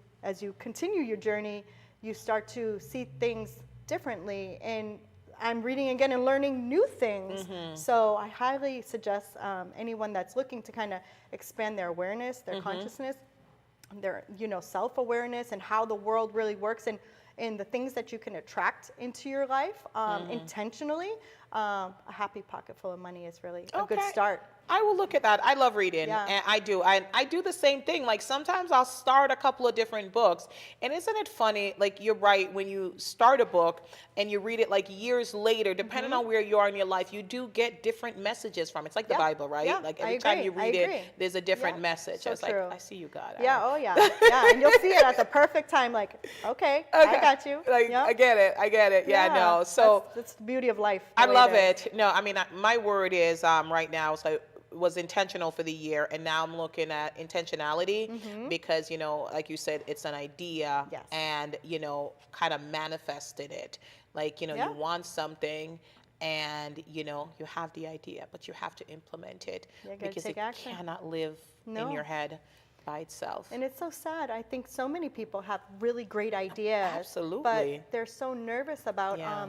continue your journey, you start to see things differently. And I'm reading again and learning new things. Mm-hmm. So I highly suggest anyone that's looking to kind of expand their awareness, their consciousness, their self-awareness, and how the world really works, and the things that you can attract into your life intentionally. A happy pocket full of money is really a good start. I will look at that. I love reading, Yeah. and I do. I do the same thing. Like sometimes I'll start a couple of different books, and isn't it funny? Like you're right. When you start a book and you read it like years later, depending on where you are in your life, you do get different messages from it. It's like the Bible, right? Yeah, Like I every time agree. you I read it, agree. there's a different Yeah, message. so It's true. like I see you, God. Yeah. Oh yeah. Yeah. And you'll see it at the perfect time. Like, okay, I got you. Like Yep. I get it. Yeah, no. So that's the beauty of life. I the way love is. it. No, I mean my word is right now. So was intentional for the year, and now I'm looking at intentionality because like you said, it's an idea, Yes. and kind of manifested it. Like Yeah. you want something, and you have the idea, but you have to implement it You gotta because take it action. cannot live in No. your head by itself. And it's so sad. I think so many people have really great ideas. Absolutely. But they're so nervous about Yeah.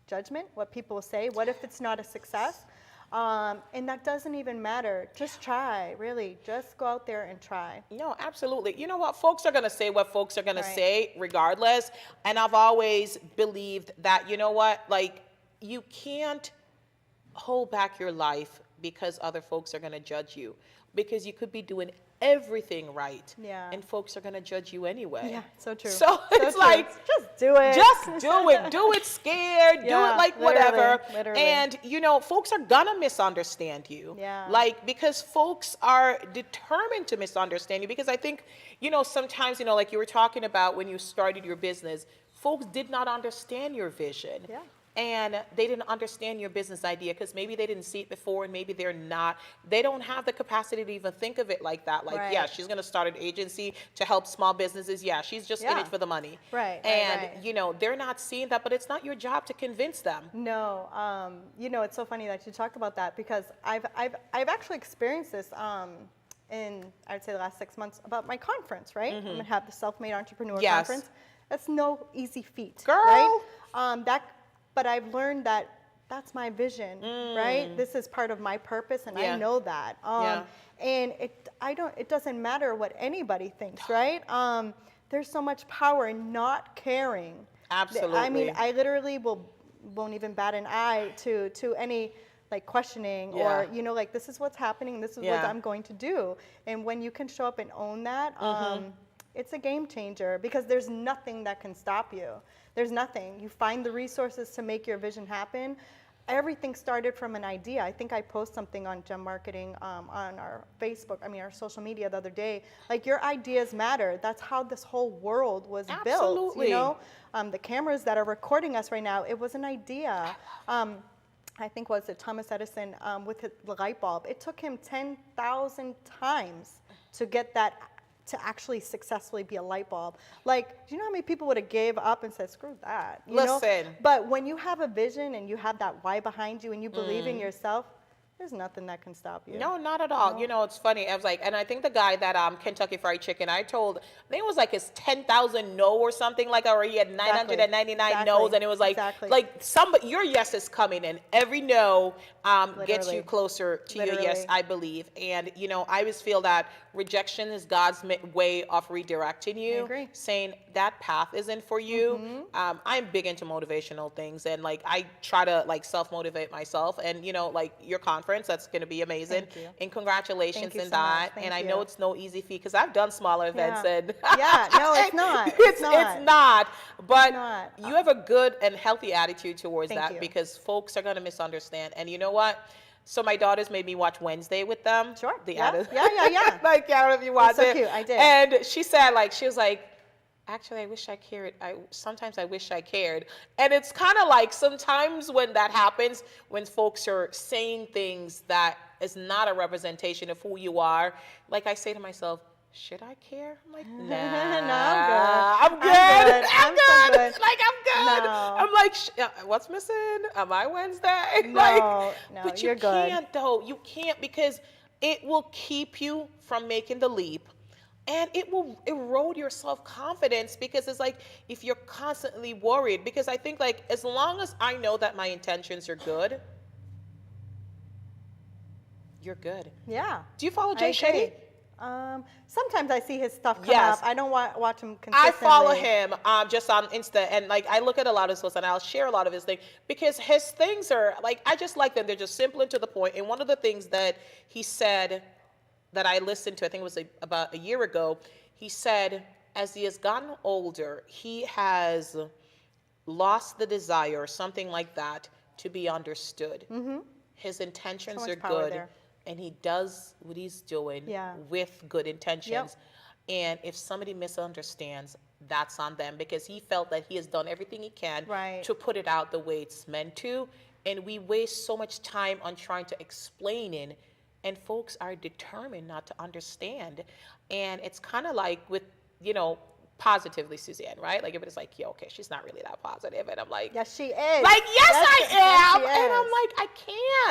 judgment, what people will say. What if it's not a success? And that doesn't even matter. Just try, really. Just go out there and try. No, absolutely. You know what? Folks are going to say what folks are going to Right. say regardless. And I've always believed that, you know what? Like, you can't hold back your life because other folks are going to judge you. Because you could be doing everything right. Yeah. And folks are going to judge you anyway. Yeah, so true. So it's true. like, just do it. just do it. Do it scared. Do Yeah, it like literally, whatever. literally. And, folks are going to misunderstand you. Yeah. Like, because folks are determined to misunderstand you. Because I think, sometimes, like you were talking about when you started your business, folks did not understand your vision. Yeah. And they didn't understand your business idea because maybe they didn't see it before, and maybe they don't have the capacity to even think of it like that. Like, Right. yeah, she's going to start an agency to help small businesses. Yeah, she's just in Yeah. it for the money. Right, And, right. they're not seeing that, but it's not your job to convince them. No, it's so funny that you talked about that because I've actually experienced this in, I'd say, the last 6 months about my conference, right? I'm gonna have the Self-Made Entrepreneur Yes. Conference. That's no easy feat, Girl. right? But I've learned that that's my vision, right? This is part of my purpose, and Yeah. I know that. Yeah. And it doesn't matter what anybody thinks, right? There's so much power in not caring. Absolutely. I mean, I literally won't even bat an eye to any like questioning Yeah. or like this is what's happening, this is what Yeah. I'm going to do. And when you can show up and own that, it's a game changer because there's nothing that can stop you. There's nothing. You find the resources to make your vision happen. Everything started from an idea. I think I posted something on Gem Marketing on our Facebook, our social media the other day. Like, your ideas matter. That's how this whole world was built. Absolutely. The cameras that are recording us right now, it was an idea. I think was it Thomas Edison with the light bulb. It took him 10,000 times to get that to actually successfully be a light bulb. Like, do you know how many people would have gave up and said, screw that? You know? Listen. But when you have a vision and you have that why behind you and you believe in yourself, there's nothing that can stop you. No, not at all. It's funny. I was like, and I think the guy that Kentucky Fried Chicken, I think it was like his 10,000 no or something like, or he had 999 no's, and it was like, your yes is coming, and every no gets you closer to your yes, I believe. And I always feel that rejection is God's way of redirecting you, I agree. saying that path isn't for you. I'm big into motivational things, and like I try to like self-motivate myself, and like your conference, that's going to be amazing. Thank you. And congratulations Thank you in so that. much. Thank And I you. know it's no easy feat because I've done smaller events, and Yeah, no, it's not. it's not. But not. you have a good and healthy attitude towards Thank that you. because folks are going to misunderstand. And you know what? So my daughters made me watch Wednesday with them. Sure. The Yeah. added- Yeah. Like, I don't know if you watched so it. cute. I did. And she said, she was like, actually, I wish I cared. Sometimes I wish I cared. And it's kind of like sometimes when that happens, when folks are saying things that is not a representation of who you are, like I say to myself, should I care? I'm like, nah. No, I'm good. I'm so good. Like, I'm good. No. I'm like, what's missing? Am I Wednesday? No, But you're you good. can't, though. You can't, because it will keep you from making the leap And it will erode your self-confidence because it's like if you're constantly worried, because I think like as long as I know that my intentions are good, you're good. Yeah. Do you follow I Jay agree. Shetty? Sometimes I see his stuff come Yes. up. I don't watch him I consistently. follow him just on Insta, and like I look at a lot of his posts, and I'll share a lot of his things because his things are like I just like them. They're just simple and to the point. And one of the things that he said that I listened to, I think it was about a year ago, he said as he has gotten older, he has lost the desire, or something like that, to be understood. His intentions much are power good, there. and he does what he's doing Yeah. with good intentions. And if somebody misunderstands, that's on them because he felt that he has done everything he can Right. to put it out the way it's meant to. And we waste so much time on trying to explain it, and folks are determined not to understand. And it's kind of like with, positively Suzanne, right? Like everybody's like, yo, okay, she's not really that positive. And I'm like, Yes, she is. like, yes, I am. Yes, she And I'm is. like, I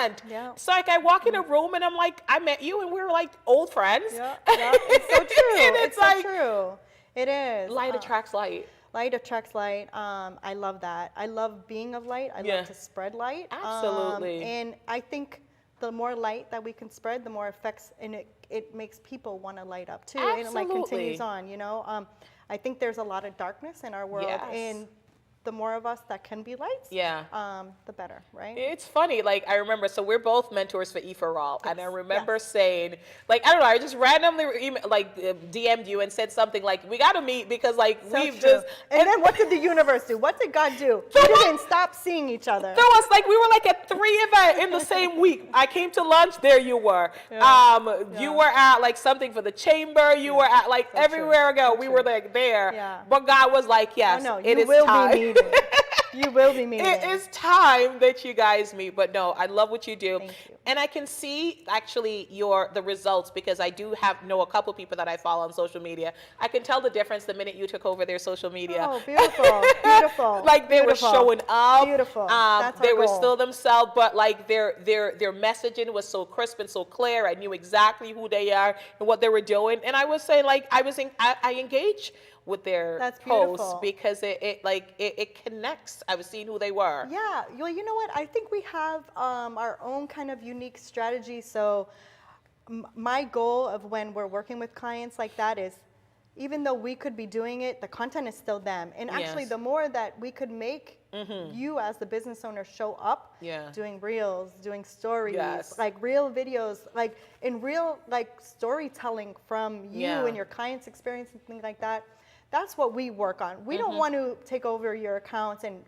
can't. Yeah. So like I walk in a room and I'm like, I met you and we were like old friends. Yeah, it's so true. And it's like, so true. It is. light attracts light. Light attracts light. I love that. I love being of light. I Yeah. love to spread light. Absolutely. And I think the more light that we can spread, the more effects, and it makes people want to light up too. And it like continues Absolutely. on, I think there's a lot of darkness in our world, Yes. and the more of us that can be lights, Yeah. the better, right? It's funny, like I remember, so we're both mentors for E for All, and I Yes, remember yes. saying, like, I don't know, I just randomly DM'd you and said something like, we got to meet because like So we've true. just, And then what did the universe do? What did God do? So We what- didn't stop seeing each other. there was like, we were like at 3 events in the same week. I came to lunch, there you were. You were at like something for the chamber, you were at like So everywhere true. I go, So we true. were like there. Yeah. But God was like, yes, Oh, no, it you is will time. be meeting. You will be meeting. It is time that you guys meet. But no, I love what you do. Thank you. And I can see actually the results because I do know a couple people that I follow on social media. I can tell the difference the minute you took over their social media. Oh, beautiful, beautiful. Like they beautiful. were showing up. Beautiful. That's They our were goal. still themselves, but like their messaging was so crisp and so clear. I knew exactly who they are and what they were doing. And I was saying like I engage with their That's posts beautiful. because it connects. I was seeing who they were. Yeah, well, you know what? I think we have our own kind of unique strategy. So my goal of when we're working with clients like that is, even though we could be doing it, the content is still them. And actually, Yes. the more that we could make you as the business owner show up, Yeah. doing reels, doing stories, Yes. like real videos, like in real like storytelling from you Yeah. and your client's experience and things like that. That's what we work on. We don't want to take over your accounts and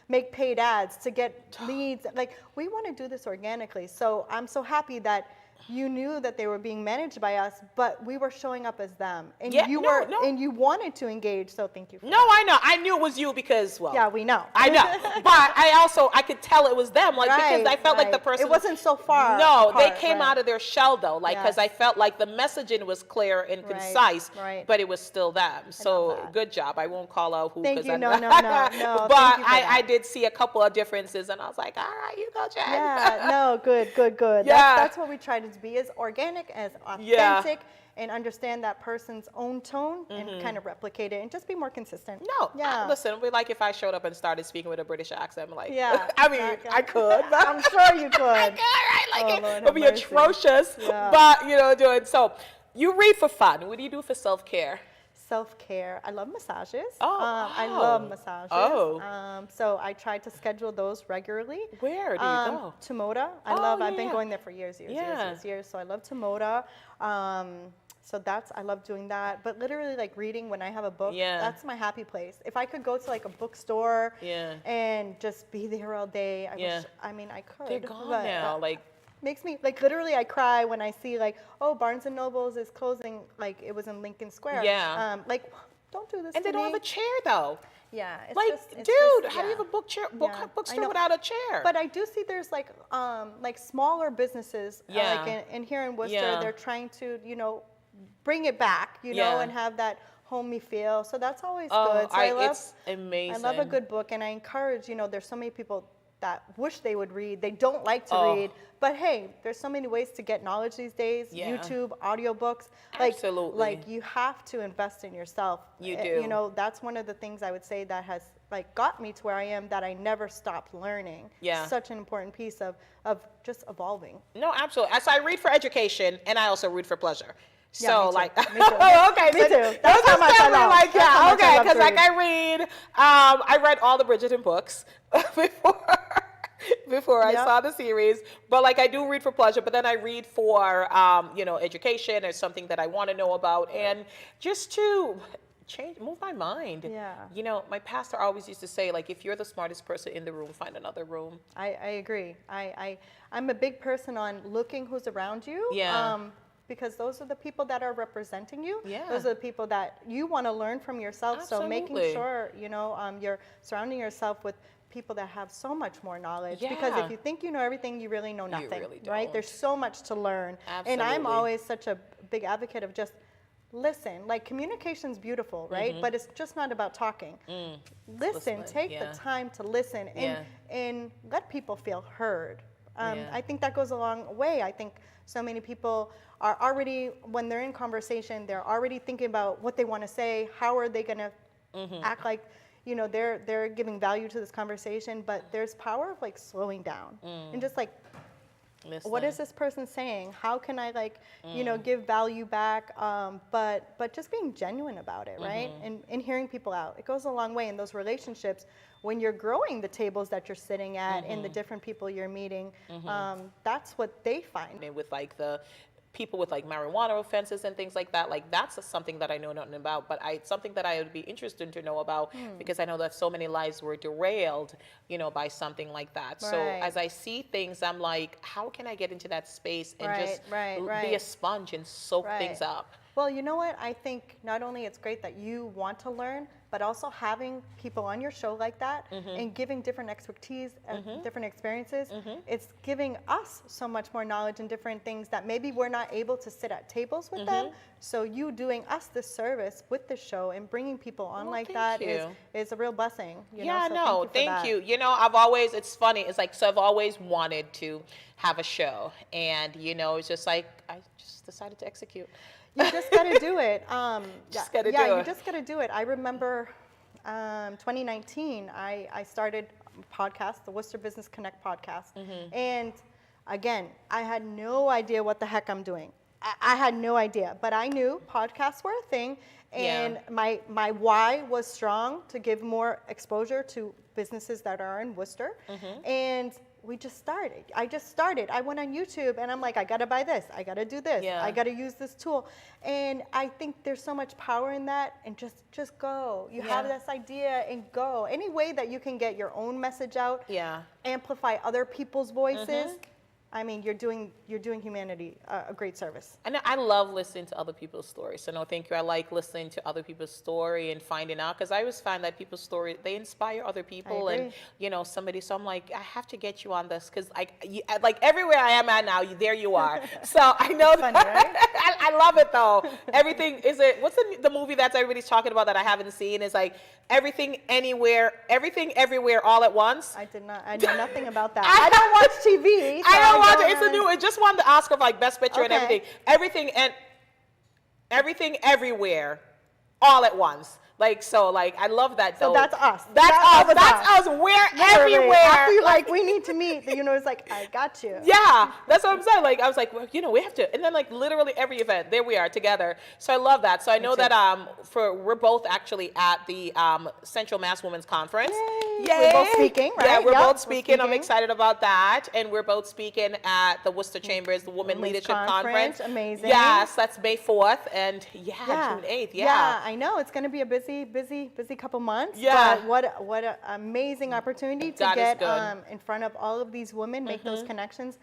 make paid ads to get leads. Like, we want to do this organically. So I'm so happy that you knew that they were being managed by us, but we were showing up as them, and Yeah, you no, were, no. and you wanted to engage. So thank you. For No, I know. I knew it was you because, well. Yeah, we know. I know. But I could tell it was them. Like, because I felt like the right. person. It wasn't so far. No, they apart, came right. out of their shell, though. Like, because I Yes. felt like the messaging was clear and Right, concise, right. but it was still them. So, that. good job. I won't call out who. Thank 'cause you. I'm No, not- no, no, no. But Thank you for I that. did see a couple of differences, and I was like, all right, you go, Jen. Yeah, no, good. Yeah. That's what we try to be, as organic, as Yeah. authentic, and understand that person's own tone and kind of replicate it and just be more consistent. No, Yeah. listen, it'd be like if I showed up and started speaking with a British accent, I'm like, Yeah. I mean, exactly. I could. But I'm sure you could. I could, right? Like, Oh, it Lord, would be have mercy. atrocious, Yeah. but, doing so. You read for fun. What do you do for self-care? Self-care. I love massages. Oh, I oh. love massages. Oh. So I try to schedule those regularly. Where do you go? Tomoda. Oh, I've been yeah. going there for years. Yeah. So I love Tomoda. So I love doing that. But literally, like, reading when I have a book, Yeah. that's my happy place. If I could go to like a bookstore Yeah. and just be there all day, I Yeah. wish, I mean, I could. They're gone but now. that Like, makes me, like, literally I cry when I see, like, oh, Barnes and Nobles is closing, like it was in Lincoln Square. Yeah. Like, don't do this and to they don't me. have a chair though. Yeah, it's Like, just, it's dude, just- how do you yeah. have a Yeah, I bookstore know. without a chair? But I do see there's like smaller businesses, Yeah. like in here in Worcester, Yeah. they're trying to bring it back, Yeah. and have that homey feel. So that's always Oh, good. So I love it's amazing. I love a good book, and I encourage. There's so many people that wish they would read. They don't like to read. But hey, there's so many ways to get knowledge these days. Yeah. YouTube, audiobooks. Absolutely. Like you have to invest in yourself. You do. You know, that's one of the things I would say that has like got me to where I am, that I never stopped learning. Yeah. Such an important piece of just evolving. No, absolutely. As I read for education, and I also read for pleasure. Yeah, So me too. like, Me too. oh, okay, Me so too. That's how much I love. like, That's how yeah, much I okay, love because to like read. I read all the Bridgerton books before I Yep. saw the series. But like, I do read for pleasure, but then I read for you know, education or something that I want to know about, and just to move my mind. Yeah. You know, my pastor always used to say, like, if you're the smartest person in the room, find another room. I agree. I'm a big person on looking who's around you. Yeah. Because those are the people that are representing you. Yeah. Those are the people that you want to learn from yourself. So making Absolutely. sure, you know, you're surrounding yourself with people that have so much more knowledge. Yeah. Because if you think you know everything, you really know nothing. really Right? don't. There's so much to learn. And I'm Absolutely. always such a big advocate of just listen. Like, communication's beautiful, right? But it's just not about talking. Listen, Listening, take yeah. the time to listen and let people feel heard. Yeah. I think that goes a long way. I think so many people are already, when they're in conversation, they're already thinking about what they want to say, how are they going to act like, you know, they're giving value to this conversation. But there's power of like slowing down and just like, what is this person saying? How can I like, you know, give value back? But just being genuine about it, right? And hearing people out. It goes a long way in those relationships when you're growing the tables that you're sitting at and the different people you're meeting. That's what they find. And with like the people with like marijuana offenses and things like that, like that's something that I know nothing about, but it's something that I would be interested to know about because I know that so many lives were derailed, you know, by something like that. So Right. as I see things, I'm like, how can I get into that space and just Right. be a sponge and soak things up? Well, you know what? I think not only it's great that you want to learn, but also having people on your show like that and giving different expertise and different experiences, it's giving us so much more knowledge and different things that maybe we're not able to sit at tables with them. So you doing us this service with the show and bringing people on Well, like thank that you. is a real blessing. You Yeah, know? So no, for thank that. you. You know, I've always, it's funny, it's like, so I've always wanted to have a show. And, you know, it's just like, I just decided to execute. You just got to do it. Just gotta yeah, do you it. just got to do it. I remember 2019, I started a podcast, the Worcester Business Connect podcast. And again, I had no idea what the heck I'm doing. I had no idea, but I knew podcasts were a thing. And my why was strong to give more exposure to businesses that are in Worcester. And we just started. I just started. I went on YouTube and I'm like, I got to buy this. I got to do this. Yeah. I got to use this tool. And I think there's so much power in that. And just go. You have this idea and go. Any way that you can get your own message out, amplify other people's voices. I mean, you're doing humanity a great service. And I love listening to other people's stories. So no, thank you. I like listening to other people's story and finding out, because I always find that people's story, they inspire other people. And you know, somebody. So I'm like, I have to get you on this because like everywhere I am at now, there you are. So I know Funny, that. right? I love it though. Everything is it. What's the movie that everybody's talking about that I haven't seen? Is like everything anywhere, everything everywhere all at once. I know nothing about that. I don't watch TV. So I don't watch it. It's a new. It just won the Oscar for like Best Picture and Okay. everything everywhere, all at once. Like so, like I love that. So though. that's us. That's That us. was That's us. us. We're Literally, everywhere. after you're like, we need to meet. The universe is like, I got you. Yeah, that's what I'm saying. Like I was like, well, you know, we have to, and then like literally every event, there we are together. So I love that. So I know that we're both actually at the Central Mass Women's Conference. Yay. Yay. We're both speaking, right? Yeah, we're Yep, both we're speaking. I'm speaking. excited about that, and we're both speaking at the Worcester Chambers, the Women Women's Leadership Conference. Amazing. Yes, that's May 4th, and June 8th. Yeah, I know it's going to be a busy couple months. Yeah. But what an amazing opportunity to God is get good. in front of all of these women, make those connections.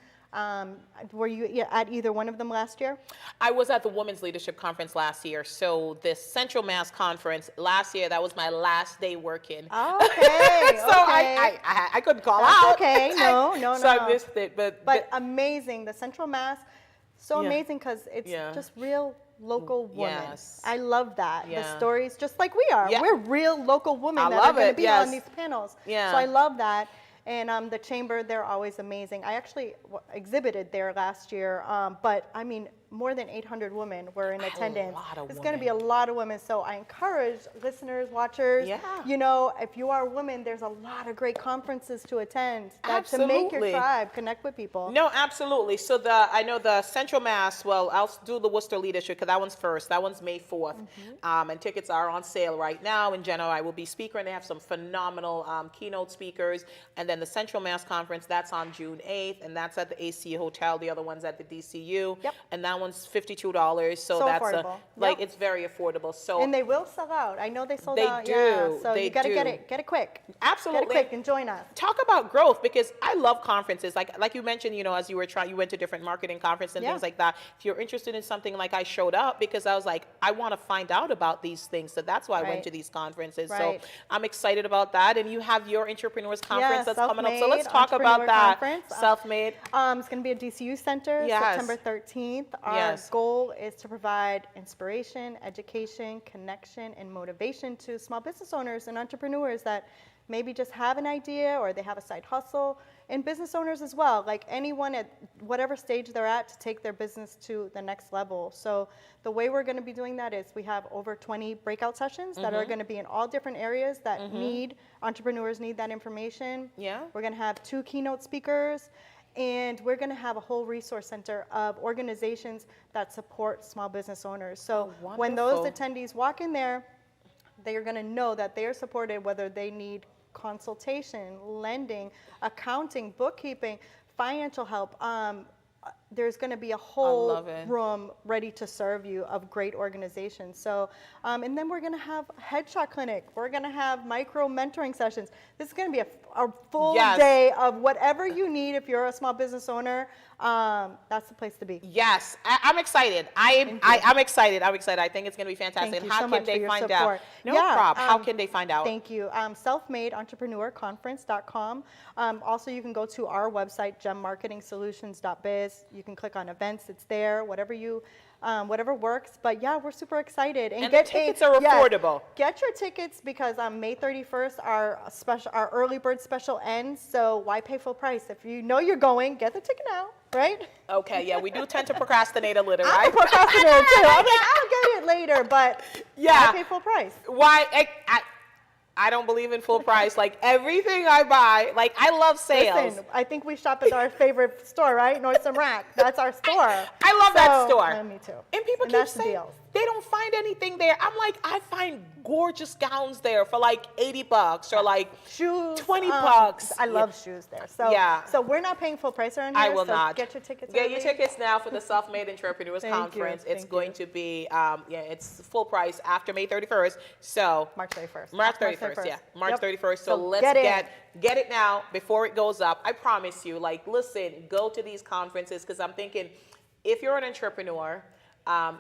Were you at either one of them last year? I was at the Women's Leadership Conference last year. So this Central Mass Conference last year, that was my last day working. Oh, okay. So okay. I couldn't call That's out. okay. No. So I missed it. But amazing. The Central Mass, so Yeah. amazing because it's just real local women. Yes. I love that. Yeah. The stories, just like we are. Yeah. We're real local women I that love are going it, to be yes. on these panels. Yeah. So I love that. And the chamber, they're always amazing. I actually exhibited there last year, but I mean, more than 800 women were in attendance. lot of It's going to be a lot of women. So I encourage listeners, watchers, Yeah. you know, if you are a woman, there's a lot of great conferences to attend to make your Absolutely. tribe, connect with people. No, absolutely. So I know the Central Mass, well, I'll do the Worcester Leadership because that one's first. That one's May 4th. And tickets are on sale right now. In general, I will be speaker, and they have some phenomenal keynote speakers. And then the Central Mass Conference, that's on June 8th, and that's at the AC Hotel. The other one's at the DCU. Yep. And that one's $52. So that's affordable. like, Yep. it's very affordable. So And they will sell out. I know they sold They out. do. Yeah. So They you got to do. get it quick. Absolutely. Get it quick and join us. Talk about growth, because I love conferences. Like you mentioned, you know, as you were trying, you went to different marketing conferences and Yeah. things like that. If you're interested in something, like I showed up because I was like, I want to find out about these things. So that's why I went Right. to these conferences. Right. So I'm excited about that. And you have your entrepreneurs conference that's coming up. So let's Self-Made talk about Entrepreneur that. Conference. Self-made. It's going to be at DCU Center, Yes. September 13th. Our Yes. goal is to provide inspiration, education, connection, and motivation to small business owners and entrepreneurs that maybe just have an idea or they have a side hustle, and business owners as well, like anyone at whatever stage they're at, to take their business to the next level. So the way we're going to be doing that is we have over 20 breakout sessions that are going to be in all different areas that entrepreneurs need that information. Yeah. We're going to have 2 keynote speakers, and we're going to have a whole resource center of organizations that support small business owners. So when those wonderful. attendees walk in there, they are going to know that they are supported, whether they need consultation, lending, accounting, bookkeeping, financial help. There's going to be a whole love it. room ready to serve you of great organizations. So, and then we're going to have headshot clinic. We're going to have micro mentoring sessions. This is going to be a full Yes. day of whatever you need. If you're a small business owner, that's the place to be. Yes, I'm excited. I'm excited. I'm excited. I think it's going to be fantastic. Thank And you how so can much for they your find support. out? No Yeah, problem. How can they find out? Thank you. Selfmadeentrepreneurconference.com. Also, you can go to our website, gemmarketingsolutions.biz. You can click on events. It's there. Whatever works. But yeah, we're super excited. And the tickets are affordable. Get your tickets because on May 31st, our early bird special ends. So why pay full price? If you know you're going, get the ticket now, right? Okay, yeah, we do tend to procrastinate a little, I'm right? a procrastinator too. I'm like, I'll get it later, but Yeah. why pay full price? Why? I don't believe in full price. Like everything I buy, like I love sales. Listen, I think we shop at our favorite store, right? Nordstrom Rack. That's our store. I love that store. Me too. And people keep that's the saying deal. they don't find anything there. I'm like, I find gorgeous gowns there for like $80 or like Shoes, $20. I love shoes there. So Yeah. So we're not paying full price around here. I will so not. Get your tickets. Get your early. tickets now for the Self-Made Entrepreneurs Thank you. Conference. It's Thank going you. to be, it's full price after May 31st. So March 31st. March 31st, yeah. March Yep. 31st. So let's get it now before it goes up. I promise you, like, listen, go to these conferences, because I'm thinking if you're an entrepreneur,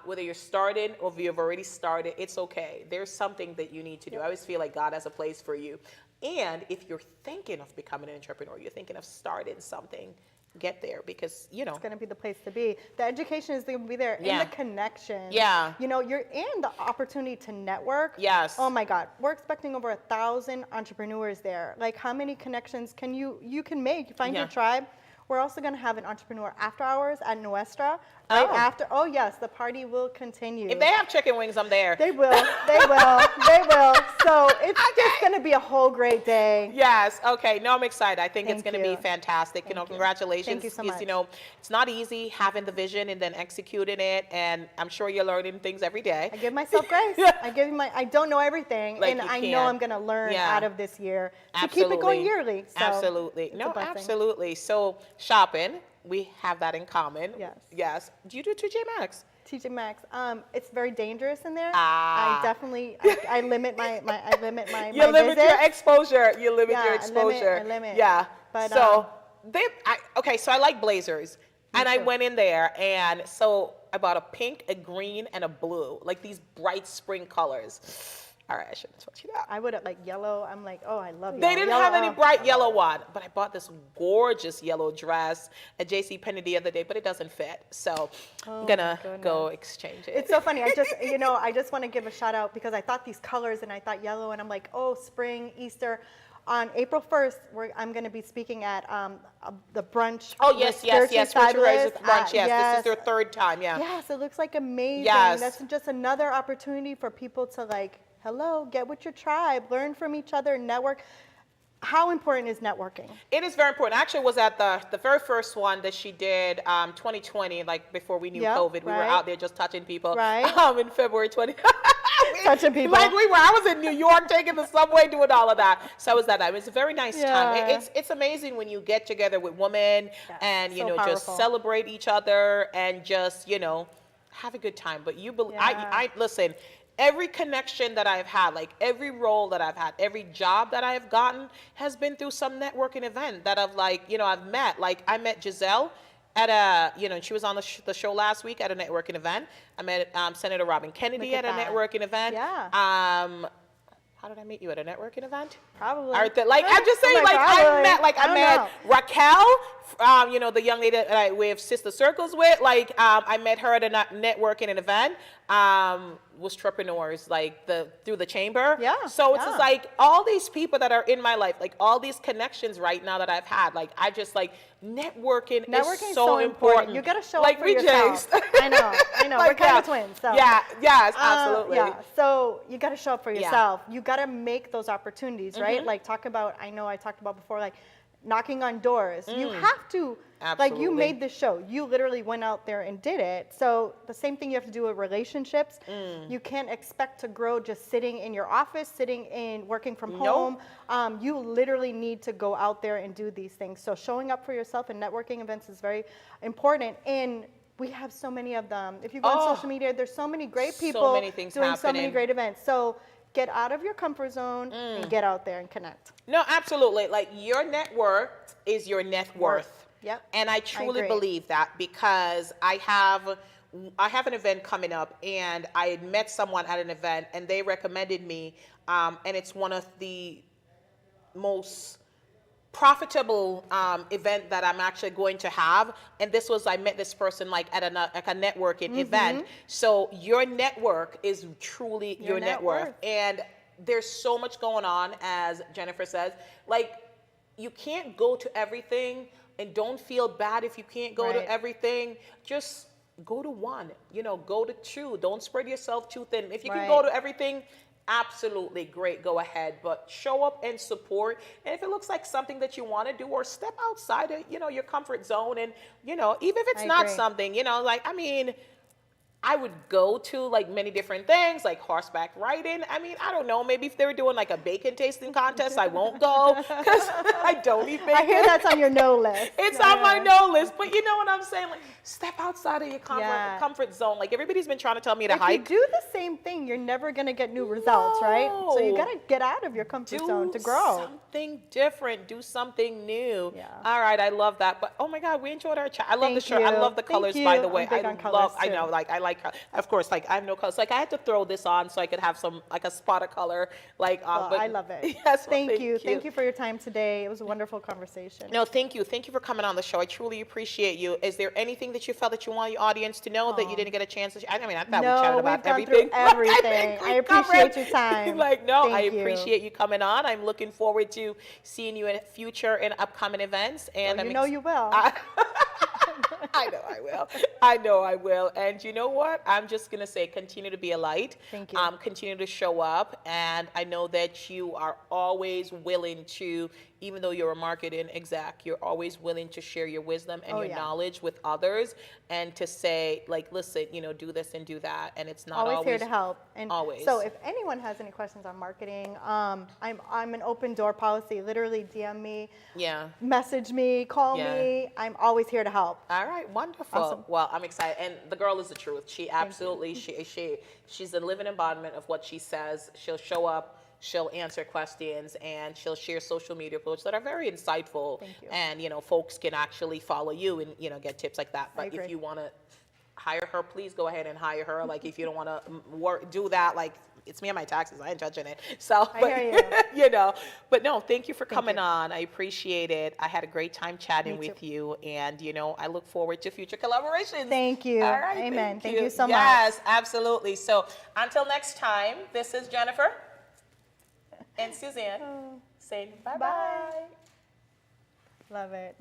whether you're starting or if you've already started, it's okay. There's something that you need to do. I always feel like God has a place for you. And if you're thinking of becoming an entrepreneur, you're thinking of starting something, get there, because, you know. It's going to be the place to be. The education is going to be there, Yeah. and the connection. Yeah. You know, you're in the opportunity to network. Yes. Oh my God, we're expecting over 1,000 entrepreneurs there. Like, how many connections can you can make? Find your Yeah. tribe. We're also going to have an entrepreneur after hours at Nuestra. Right after. Oh yes, the party will continue. If they have chicken wings, I'm there. They will. They will. They will. So it's just going to be a whole great day. Yes. Okay. No, I'm excited. I think it's Thank going to be you. fantastic. You know, congratulations. Thank you so Because, much. you know, it's not easy having the vision and then executing it. And I'm sure you're learning things every day. I give myself grace. I don't know everything, Like and you I can. know I'm going to learn Yeah. out of this year to Absolutely. keep it going yearly. So Absolutely. it's a No, blessing. absolutely. So shopping, we have that in common. Yes. Yes. Do you do TJ Maxx? TJ Maxx. It's very dangerous in there. Ah. I definitely I limit my You limit visits. your exposure. You limit Yeah, your I limit- exposure. I limit. Yeah. But, so so I like blazers. And I too. went in there, and so I bought a pink, a green, and a blue, like these bright spring colors. All right, I shouldn't switch it out. I would have like yellow. I'm like, oh, I love yellow. They didn't Yellow, have any oh. bright yellow one, but I bought this gorgeous yellow dress at JCPenney the other day, but it doesn't fit. So I'm gonna go exchange it. It's so funny. I just want to give a shout out because I thought these colors and I thought yellow and I'm like, oh, spring, Easter. on April 1st, I'm going to be speaking at the brunch. Oh, with yes, Spiritually Spiritual Rise Fabulous. with Brunch, yes. This is their Yes. third time, yeah. Yes, it looks like amazing. Yes. That's just another opportunity for people to like, hello, get with your tribe, learn from each other, network. How important is networking? It is very important. Actually, it was at the very first one that she did, 2020, like before we knew Yep, COVID. We were right. out there just touching people. Right. In February 20. Touching people. Like I was in New York taking the subway, doing all of that. So it was that time. It was a very nice time. Yeah. It's amazing when you get together with women Yes, and, you so know, just powerful. celebrate each other and just, you know, have a good time. But you believe, Yeah. I listen, every connection that I've had, like every role that I've had, every job that I've gotten has been through some networking event that I've like, you know, I've met. Like I met Giselle at a, you know, she was on the show last week at a networking event. I met Senator Robin Kennedy Look at at a that. networking event. Yeah. How did I meet you at a networking event? Probably. Like I'm just saying, I'm like probably. I don't met know. Raquel, you know, the young lady that we have sister circles with. Like I met her at a networking event. Was entrepreneurs like through the chamber. Yeah, So it's yeah. just like all these people that are in my life, like all these connections right now that I've had. Like I just like networking Networking is so important. You got to show like up for we yourself. Jinxed. I know. Like, We're kind yeah. of twins. So. Yeah. Yes. Absolutely. Yeah. So you got to show up for Yeah. yourself. You got to make those opportunities, right? Mm-hmm. Like I know I talked about before, like knocking on doors. You have to, like you Absolutely. made this show. You literally went out there and did it. So the same thing you have to do with relationships. You can't expect to grow just sitting in your office, working from Nope. home. You literally need to go out there and do these things. So showing up for yourself in networking events is very important. And we have so many of them. If you go on social media, there's so many great people So many things doing so many happening. great events. So get out of your comfort zone and get out there and connect. No, absolutely. Like your net worth is your net worth. Yep. And I truly agree. believe that because I have an event coming up and I had met someone at an event and they recommended me, and it's one of the most profitable event that I'm actually going to have. And this was, I met this person like at a networking event. So your network is truly your net worth. And there's so much going on, as Jennifer says. Like, you can't go to everything, and don't feel bad if you can't go Right. to everything. Just go to one, you know, go to two. Don't spread yourself too thin. If you can go Right. to everything, absolutely great, go ahead, but show up and support. And if it looks like something that you want to do, or step outside of, you know, your comfort zone, and, you know, even if it's I not agree. something, you know, like, I mean, I would go to like many different things, like horseback riding. I mean, I don't know, maybe if they were doing like a bacon tasting contest, I won't go because I don't eat bacon. I hear that's on your no list. It's on my no list, but you know what I'm saying? Like, step outside of your Yeah. comfort zone. Like, everybody's been trying to tell me to If you hike. do the same thing, you're never going to get new results, right? So you No. got to get out of your comfort zone to grow. Something different. Do something new. Yeah. All right, I love that. But oh my God, we enjoyed our chat. I love the Thank shirt. I you. love the Thank colors, you. by the I'm way. big on colors, I too. know, like I like. Of course, like I have no colors. Like I had to throw this on so I could have some like a spot of color. Like, Well, but I love it. Yes, well, Thank you. Thank you for your time today. It was a wonderful conversation. No, thank you. Thank you for coming on the show. I truly appreciate you. Is there anything that you felt that you want your audience to know that you didn't get a chance to? I mean, I thought we No, chatted we've about gone everything. through Like, everything. think we I appreciate covered- your time. Like, no, I Thank you. appreciate you coming on. I'm looking forward to seeing you in future and upcoming events. And You know you will. I know I will. I know I will. And you know what? I'm just going to say, continue to be a light. Thank you. Continue to show up. And I know that you are always willing to, even though you're a marketing exec, you're always willing to share your wisdom and Oh, your yeah. knowledge with others, and to say, like, listen, you know, do this and do that. And it's not Always always here to help. And always. So if anyone has any questions on marketing, I'm an open door policy. Literally DM me, Yeah. message me, call Yeah. me. I'm always here to help. All right, wonderful. Awesome. Well, I'm excited, and the girl is the truth. She absolutely, she's a living embodiment of what she says. She'll show up, she'll answer questions, and she'll share social media posts that are very insightful. Thank you. And you know, folks can actually follow you and you know get tips like that. But if agree. you want to hire her, please go ahead and hire her. Like if you don't want to do that, like. It's me and my taxes. I ain't judging it. So, I but, hear you. you know, but no, thank you for coming you. on. I appreciate it. I had a great time chatting Me with too. you, and you know, I look forward to future collaborations. Thank you. All right. Amen. Thank you so much. Yes, absolutely. So until next time, this is Jennifer. And Suzanne saying bye-bye. Bye. Love it.